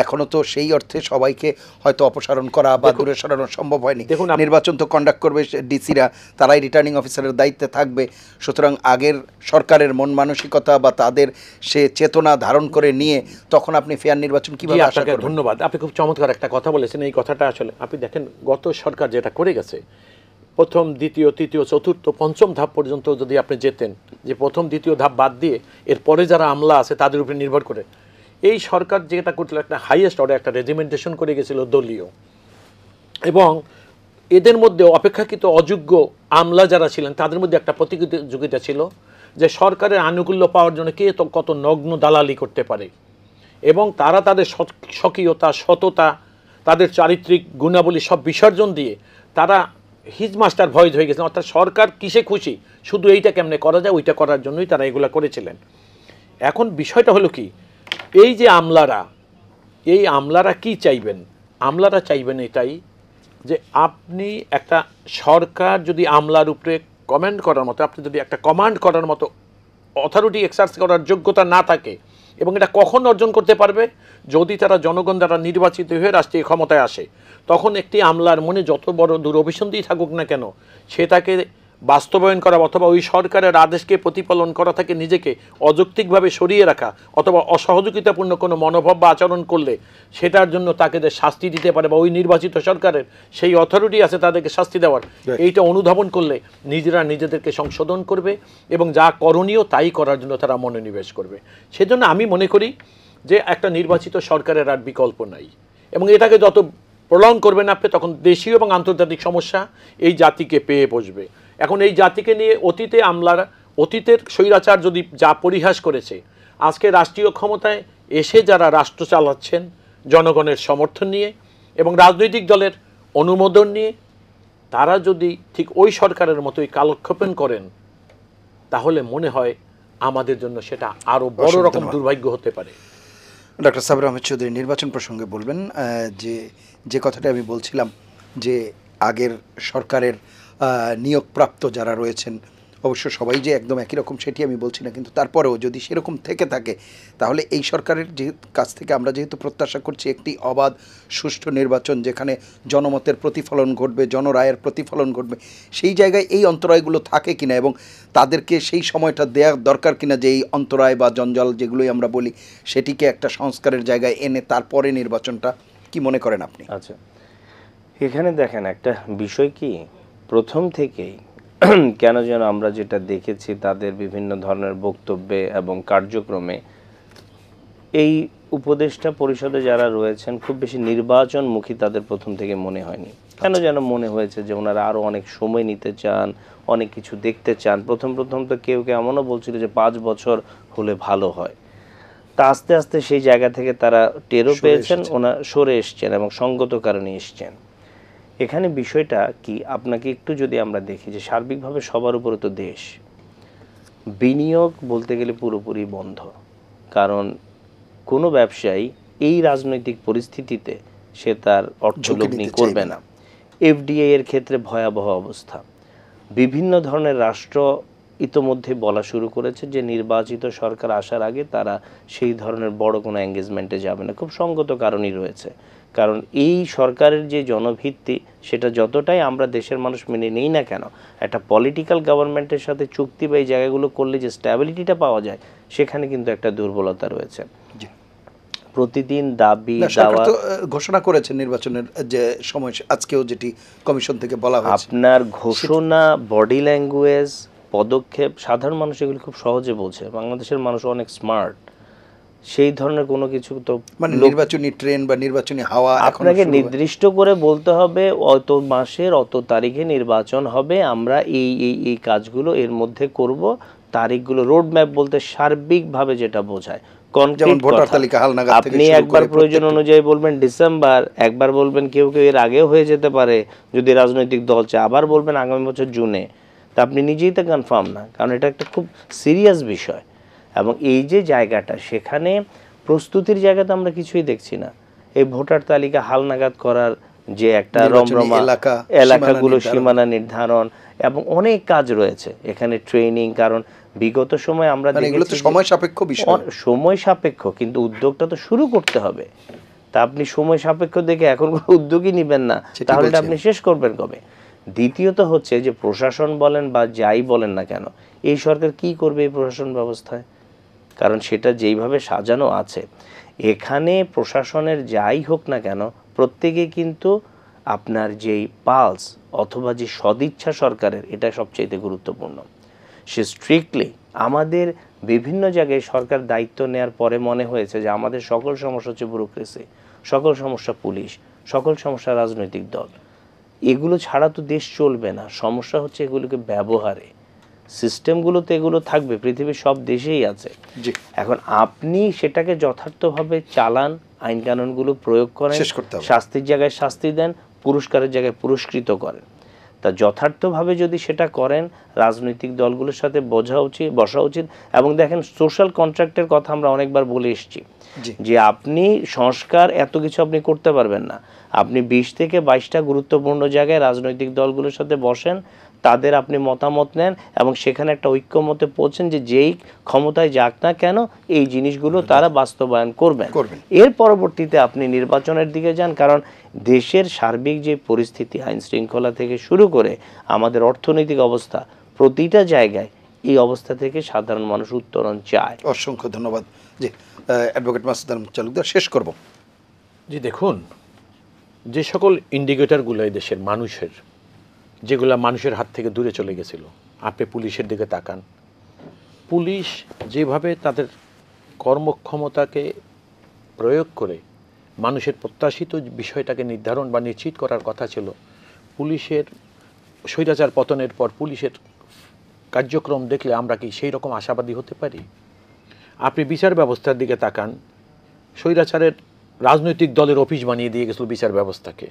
A: এখনো তো সেই অর্থে সবাইকে হয়তো অপসারণ করা বা দূরে সরানো সম্ভব হয়নি। দেখুন, নির্বাচন তো কন্ডাক্ট করবে ডিসিরা, তারাই রিটার্নিং অফিসারের দায়িত্বে থাকবে। সুতরাং আগের সরকারের মন মানসিকতা বা তাদের সে চেতনা ধারণ করে নিয়ে তখন আপনি ফেয়ার নির্বাচন কিভাবে আশা করবেন?
C: ধন্যবাদ, আপনি খুব চমৎকার একটা কথা বলেছেন। এই কথাটা আসলে আপনি দেখেন গত সরকার যেটা করে গেছে, প্রথম, দ্বিতীয়, তৃতীয়, চতুর্থ, পঞ্চম ধাপ পর্যন্ত যদি আপনি যেতেন, যে প্রথম দ্বিতীয় ধাপ বাদ দিয়ে এরপরে যারা আমলা আছে তাদের উপরে নির্ভর করে এই সরকার যেটা করছিল, একটা হাইয়েস্ট অর্ডার একটা রেজিমেন্টেশন করে গেছিল দলীয়, এবং এদের মধ্যে অপেক্ষাকৃত অযোগ্য আমলা যারা ছিলেন তাদের মধ্যে একটা প্রতিযোগিতা ছিল যে সরকারের আনুকূল্য পাওয়ার জন্য কে তো কত নগ্ন দালালি করতে পারে, এবং তারা তাদের স্বকীয়তা, সততা, তাদের চারিত্রিক গুণাবলী সব বিসর্জন দিয়ে তারা হিজ মাস্টার ভয়েস হয়ে গেছিলেন। অর্থাৎ সরকার কিসে খুশি, শুধু এইটা কেমনে করা যায় ওইটা করার জন্যই তারা এগুলো করেছিলেন। এখন বিষয়টা হলো কি, এই যে আমলারা এই আমলারা কি চাইবেন? আমলারা চাইবেন এটাই যে আপনি একটা সরকার যদি আমলার উপরে কমেন্ট করার মতো, আপনি যদি একটা কমান্ড করার মতো অথরিটি এক্সারসাইজ করার যোগ্যতা না থাকে, এবং এটা কখন অর্জন করতে পারবে? যদি তারা জনগণ দ্বারা নির্বাচিত হয়ে রাষ্ট্রীয় ক্ষমতায় আসে, তখন একটি আমলার মনে যত বড় দুরভিসন্ধি থাকুক না কেন, সে তাকে বাস্তবায়ন করা অথবা ওই সরকারের আদেশকে প্রতিপালন করা থেকে নিজেকে অযৌক্তিকভাবে সরিয়ে রাখা অথবা অসহযোগিতাপূর্ণ কোনো মনোভাব বা আচরণ করলে সেটার জন্য তাকে যে শাস্তি দিতে পারে বা ওই নির্বাচিত সরকারের সেই অথরিটি আছে তাদেরকে শাস্তি দেওয়ার, এইটা অনুধাবন করলে নিজেরা নিজেদেরকে সংশোধন করবে এবং যা করণীয় তাই করার জন্য তারা মনোনিবেশ করবে। সেজন্য আমি মনে করি যে একটা নির্বাচিত সরকারের আর বিকল্প নাই, এবং এটাকে যত প্রলং করবেন আপনি, তখন দেশীয় এবং আন্তর্জাতিক সমস্যা এই জাতিকে পেয়ে বসবে। এখন এই জাতিকে নিয়ে অতীতে আমলারা, অতীতের স্বৈরাচার যদি যা পরিহাস করেছে, আজকে রাষ্ট্রীয় ক্ষমতায় এসে যারা রাষ্ট্র চালাচ্ছেন জনগণের সমর্থন নিয়ে এবং রাজনৈতিক দলের অনুমোদন নিয়ে, তারা যদি ঠিক ওই সরকারের মতোই কালক্ষেপণ করেন, তাহলে মনে হয় আমাদের জন্য সেটা আরও বড় রকম দুর্ভাগ্য হতে পারে।
A: ডক্টর সাব্বির আহমেদ চৌধুরী, নির্বাচন প্রসঙ্গে বলবেন যে কথাটা আমি বলছিলাম যে আগের সরকারের নিয়োগপ্রাপ্ত যারা রয়েছেন, অবশ্য সবাই যে একদম একই রকম সেটি আমি বলছি না, কিন্তু তারপরেও যদি সেরকম থেকে থাকে, তাহলে এই সরকারের কাছ থেকে আমরা যেহেতু প্রত্যাশা করছি একটি অবাধ সুষ্ঠু নির্বাচন যেখানে জনমতের প্রতিফলন ঘটবে, জনরায়ের প্রতিফলন ঘটবে, সেই জায়গায় এই অন্তরায়গুলো থাকে কিনা এবং তাদেরকে সেই সময়টা দেওয়া দরকার কিনা যে এই অন্তরায় বা জঞ্জাল যেগুলোই আমরা বলি সেটিকে একটা সংস্কারের জায়গায় এনে তারপরে নির্বাচনটা, কি মনে করেন আপনি?
B: আচ্ছা, এখানে দেখেন একটা বিষয় কি, প্রথম থেকেই কেন যেন আমরা যেটা দেখেছি তাদের বিভিন্ন ধরনের বক্তব্যে এবং কার্যক্রমে, এই উপদেষ্টা পরিষদে যারা রয়েছেন খুব বেশি নির্বাচনমুখী তাদের প্রথম থেকে মনে হয়নি। কেন যেন মনে হয়েছে যে ওনারা আরও অনেক সময় নিতে চান, অনেক কিছু দেখতে চান। প্রথম তো কেউ এমনও বলছিল যে 5 বছর হলে ভালো হয়। তা আস্তে আস্তে সেই জায়গা থেকে তারা টেরও পেয়েছেন, সরে এসছেন এবং সঙ্গত কারণে এসছেন। এখানে বিষয়টা কি, আপনাকে একটু যদি আমরা দেখি যে সার্বিকভাবে সবার উপরে তো দেশ, বিনিয়োগ বলতে গেলে পুরোপুরি বন্ধ। কারণ কোনো ব্যবসায়ী এই রাজনৈতিক পরিস্থিতিতে সে তার অর্থলগ্নি করবে না। এফডিআই এর ক্ষেত্রে ভয়াবহ অবস্থা। বিভিন্ন ধরনের রাষ্ট্র ইতোমধ্যে বলা শুরু করেছে যে নির্বাচিত সরকার আসার আগে তারা সেই ধরনের বড় কোনো এঙ্গেজমেন্টে যাবে না। খুব সঙ্গত কারণই রয়েছে, কারণ এই সরকারের যে জনভিত্তি সেটা যতটাই আমরা দেশের মানুষ মেনে নেই না কেন, একটা পলিটিক্যাল গভর্নমেন্টের সাথে চুক্তি বা এই জায়গাগুলো করলে যে স্ট্যাবিলিটিটা পাওয়া যায়, সেখানে কিন্তু একটা দুর্বলতা রয়েছে। প্রতিদিন দাবি দাওয়া
A: ঘোষণা করেছেন নির্বাচনের যে সময়, আজকেও যেটি কমিশন থেকে বলা হয়েছে,
B: আপনার ঘোষণা, বডি ল্যাঙ্গুয়েজ, পদক্ষেপ, সাধারণ মানুষ এগুলো খুব সহজে বোঝে। বাংলাদেশের মানুষ অনেক স্মার্ট। সেই ধরনের কোনো কিছু তো
A: মানে নির্বাচনী ট্রেন বা নির্বাচনী হাওয়া
B: আপনাকে নির্দিষ্ট করে বলতে হবে অত মাসের অত তারিখে নির্বাচন হবে, আমরা এই কাজগুলো এর মধ্যে করব, তারিখগুলো রোড ম্যাপ বলতে সার্বিকভাবে যেটা বোঝায়। আপনি একবার প্রয়োজন অনুযায়ী বলবেন ডিসেম্বর, একবার বলবেন কেউ এর আগেও হয়ে যেতে পারে যদি রাজনৈতিক দল চায়, আবার বলবেন আগামী বছর জুনে। তা আপনি নিজেই তো কনফার্ম না, কারণ এটা একটা খুব সিরিয়াস বিষয়। এবং এই যে জায়গাটা, সেখানে প্রস্তুতির জায়গাতে আমরা কিছুই দেখছি না। এই ভোটার তালিকা হালনাগাদ করার যে একটা রমরমা, এলাকাগুলো সীমানা নির্ধারণ এবং অনেক কাজ রয়েছে এখানে, ট্রেনিং। কারণ বিগত সময় আমরা দেখেছি
A: সময় সাপেক্ষ বিষয়,
B: সময় সাপেক্ষ, কিন্তু উদ্যোগটা তো শুরু করতে হবে। তা আপনি সময় সাপেক্ষ দেখে এখন কোনো উদ্যোগই নেবেন না, তাহলে আপনি শেষ করবেন কবে? দ্বিতীয়ত হচ্ছে যে প্রশাসন বলেন বা যাই বলেন না কেন, এই সরকার কি করবে এই প্রশাসন ব্যবস্থায়? কারণ সেটা যেইভাবে সাজানো আছে, এখানে প্রশাসনের যাই হোক না কেন, প্রত্যেকে কিন্তু আপনার যেই পালস অথবা যে সদিচ্ছা সরকারের, এটা সবচাইতে গুরুত্বপূর্ণ। সে স্ট্রিক্টলি আমাদের বিভিন্ন জায়গায় সরকার দায়িত্ব নেওয়ার পরে মনে হয়েছে যে আমাদের সকল সমস্যা হচ্ছে ব্যুরোক্রেসি, সকল সমস্যা পুলিশ, সকল সমস্যা রাজনৈতিক দল, এগুলো ছাড়া তো দেশ চলবে না। সমস্যা হচ্ছে এগুলোকে ব্যবহারে, সিস্টেমগুলো তো এগুলো থাকবে, পৃথিবীর সব দেশেই আছে। এখন আপনি সেটাকে যথার্থভাবে চালান, আইন কানুনগুলো প্রয়োগ করেন, শাস্তির জায়গায় শাস্তি দেন, পুরস্কারের জায়গায় পুরস্কৃত করেন। তা যথার্থভাবে যদি সেটা করেন রাজনৈতিক দলগুলোর সাথে বসা উচিত। এবং দেখেন সোশ্যাল কন্ট্রাক্টের কথা আমরা অনেকবার বলে এসেছি যে আপনি সংস্কার এত কিছু আপনি করতে পারবেন না, আপনি 20 থেকে 22টা গুরুত্বপূর্ণ জায়গায় রাজনৈতিক দলগুলোর সাথে বসেন, তাদের আপনি মতামত নেন এবং সেখানে একটা ঐক্যমতে পৌঁছেন যে যেই ক্ষমতায় যাক না কেন এই জিনিসগুলো তারা বাস্তবায়ন করবেন। এর পরবর্তীতে আপনি নির্বাচনের দিকে যান, কারণ দেশের সার্বিক যে পরিস্থিতি আইন শৃঙ্খলা থেকে শুরু করে আমাদের অর্থনৈতিক অবস্থা প্রতিটা জায়গায় এই অবস্থা থেকে সাধারণ মানুষ উত্তরণ চায়।
A: অসংখ্য ধন্যবাদ। জি অ্যাডভোকেট মাসুদ আলম চালুকদার, শেষ করব।
C: জি দেখুন, যে সকল ইন্ডিকেটরগুলো এই দেশের মানুষের, যেগুলো মানুষের হাত থেকে দূরে চলে গেছিল, আপনি পুলিশের দিকে তাকান, পুলিশ যেভাবে তাদের কর্মক্ষমতাকে প্রয়োগ করে মানুষের প্রত্যাশিত বিষয়টাকে নির্ধারণ বা নিশ্চিত করার কথা ছিল, পুলিশের স্বৈরাচার পতনের পর পুলিশের কার্যক্রম দেখলে আমরা কি সেই রকম আশাবাদী হতে পারি? আপনি বিচার ব্যবস্থার দিকে তাকান, স্বৈরাচারের রাজনৈতিক দলের অফিস বানিয়ে দিয়ে গেছিল বিচার ব্যবস্থাকে।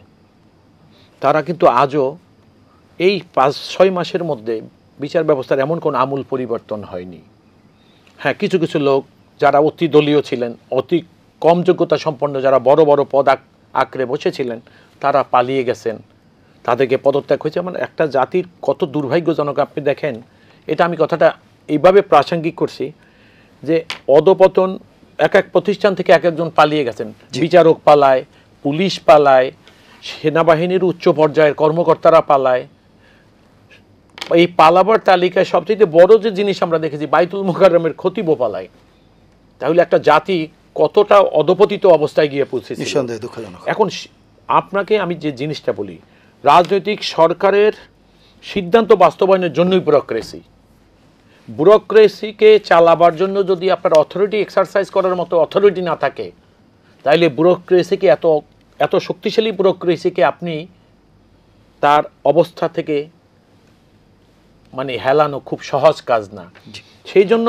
C: তারা কিন্তু আজও এই 5-6 মাসের মধ্যে বিচার ব্যবস্থার এমন কোনো আমূল পরিবর্তন হয়নি। হ্যাঁ, কিছু কিছু লোক যারা অতি দলীয় ছিলেন, অতি কম যোগ্যতা সম্পন্ন, যারা বড় বড় পদ আঁকড়ে বসেছিলেন, তারা পালিয়ে গেছেন, তাদেরকে পদত্যাগ হয়েছে। মানে একটা জাতির কত দুর্ভাগ্যজনক আপনি দেখেন। এটা আমি কথাটা এইভাবে প্রাসঙ্গিক করছি যে অধপতন এক এক প্রতিষ্ঠান থেকে এক একজন পালিয়ে গেছেন, বিচারক পালায়, পুলিশ পালায়, সেনাবাহিনীর উচ্চ পর্যায়ের কর্মকর্তারা পালায়। এই পালাবার তালিকায় সবচেয়ে বড় যে জিনিস আমরা দেখেছি, বাইতুল মুকাররমের খতিবও পালায়। তাহলে একটা জাতি কতটা অধপতিত অবস্থায় গিয়ে পৌঁছেছে।
A: নিঃসন্দেহে দুঃখজনক।
C: এখন আপনাকে আমি যে জিনিসটা বলি, রাজনৈতিক সরকারের সিদ্ধান্ত বাস্তবায়নের জন্যই ব্যুরোক্রেসিকে চালাবার জন্য যদি আপনার অথরিটি এক্সারসাইজ করার মতো অথরিটি না থাকে, তাইলে ব্যুরোক্রেসিকে এত শক্তিশালী ব্যুরোক্রেসিকে আপনি তার অবস্থা থেকে মানে হেলানো খুব সহজ কাজ না। সেই জন্য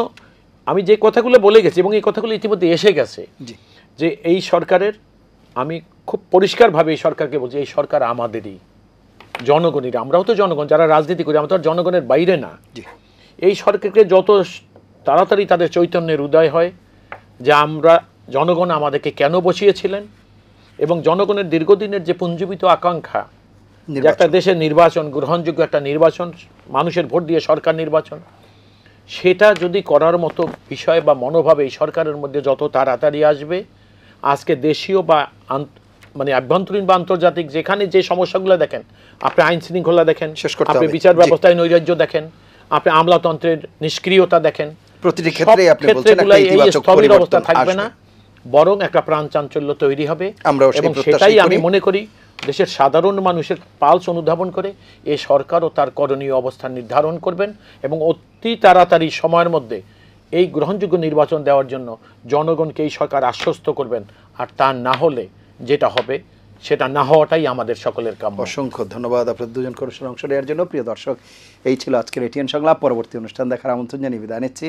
C: আমি যে কথাগুলো বলে গেছি এবং এই কথাগুলো ইতিমধ্যে এসে গেছে যে এই সরকারের, আমি খুব পরিষ্কারভাবে এই সরকারকে বলছি, এই সরকার আমাদেরই, জনগণের। আমরাও তো জনগণ, যারা রাজনীতি করি আমরা তো আর জনগণের বাইরে না। এই সরকারকে যত তাড়াতাড়ি তাদের চৈতন্যের উদয় হয় যে আমরা জনগণ আমাদেরকে কেন বসিয়েছিলেন এবং জনগণের দীর্ঘদিনের যে পুঞ্জীবিত আকাঙ্ক্ষা যে একটা দেশের নির্বাচন, গ্রহণযোগ্য একটা নির্বাচন, মানুষের ভোট দিয়ে সরকার নির্বাচন, সেটা যদি করার মতো বিষয় বা মনোভাব এই সরকারের মধ্যে যত তাড়াতাড়ি আসবে, আজকে দেশীয় বা মানে আভ্যন্তরীণ বা আন্তর্জাতিক যেখানে যে সমস্যাগুলো দেখেন, আপনি আইন শৃঙ্খলা দেখেন, আপনি বিচার ব্যবস্থায় নৈরাজ্য দেখেন, আপনি আমলাতন্ত্রের নিষ্ক্রিয়তা দেখেন,
A: প্রতিটি ক্ষেত্রেই আপনি বলছেন একটা ইতিবাচক
C: পরিবর্তন থাকবে না, বরং একটা প্রাণ চাঞ্চল্য তৈরি হবে। এবং সেটাই আমি মনে করি দেশের সাধারণ মানুষের পালস অনুধাবন করে এই সরকারও তার করণীয় অবস্থান নির্ধারণ করবেন এবং অতি তাড়াতাড়ি সময়ের মধ্যে এই গ্রহণযোগ্য নির্বাচন দেওয়ার জন্য জনগণকে এই সরকার আশ্বস্ত করবেন। আর তা না হলে যেটা হবে সেটা না হওয়াটাই আমাদের সকলের কাম্য।
A: অসংখ্য ধন্যবাদ আপনাদের দুজন কর্মশালায় অংশ নেওয়ার জন্য। প্রিয় দর্শক, এই ছিল আজকের এটিএন সংলাপ। পরবর্তী অনুষ্ঠান দেখার আমন্ত্রণ জানিয়ে বিদায় নিচ্ছি।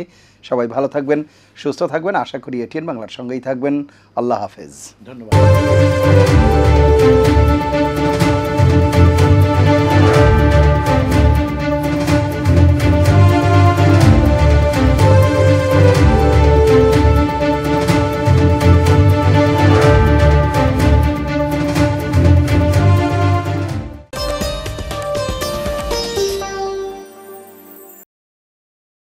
A: সবাই ভালো থাকবেন, সুস্থ থাকবেন, আশা করি এটিএন বাংলার সঙ্গেই থাকবেন। আল্লাহ হাফেজ।
C: ধন্যবাদ।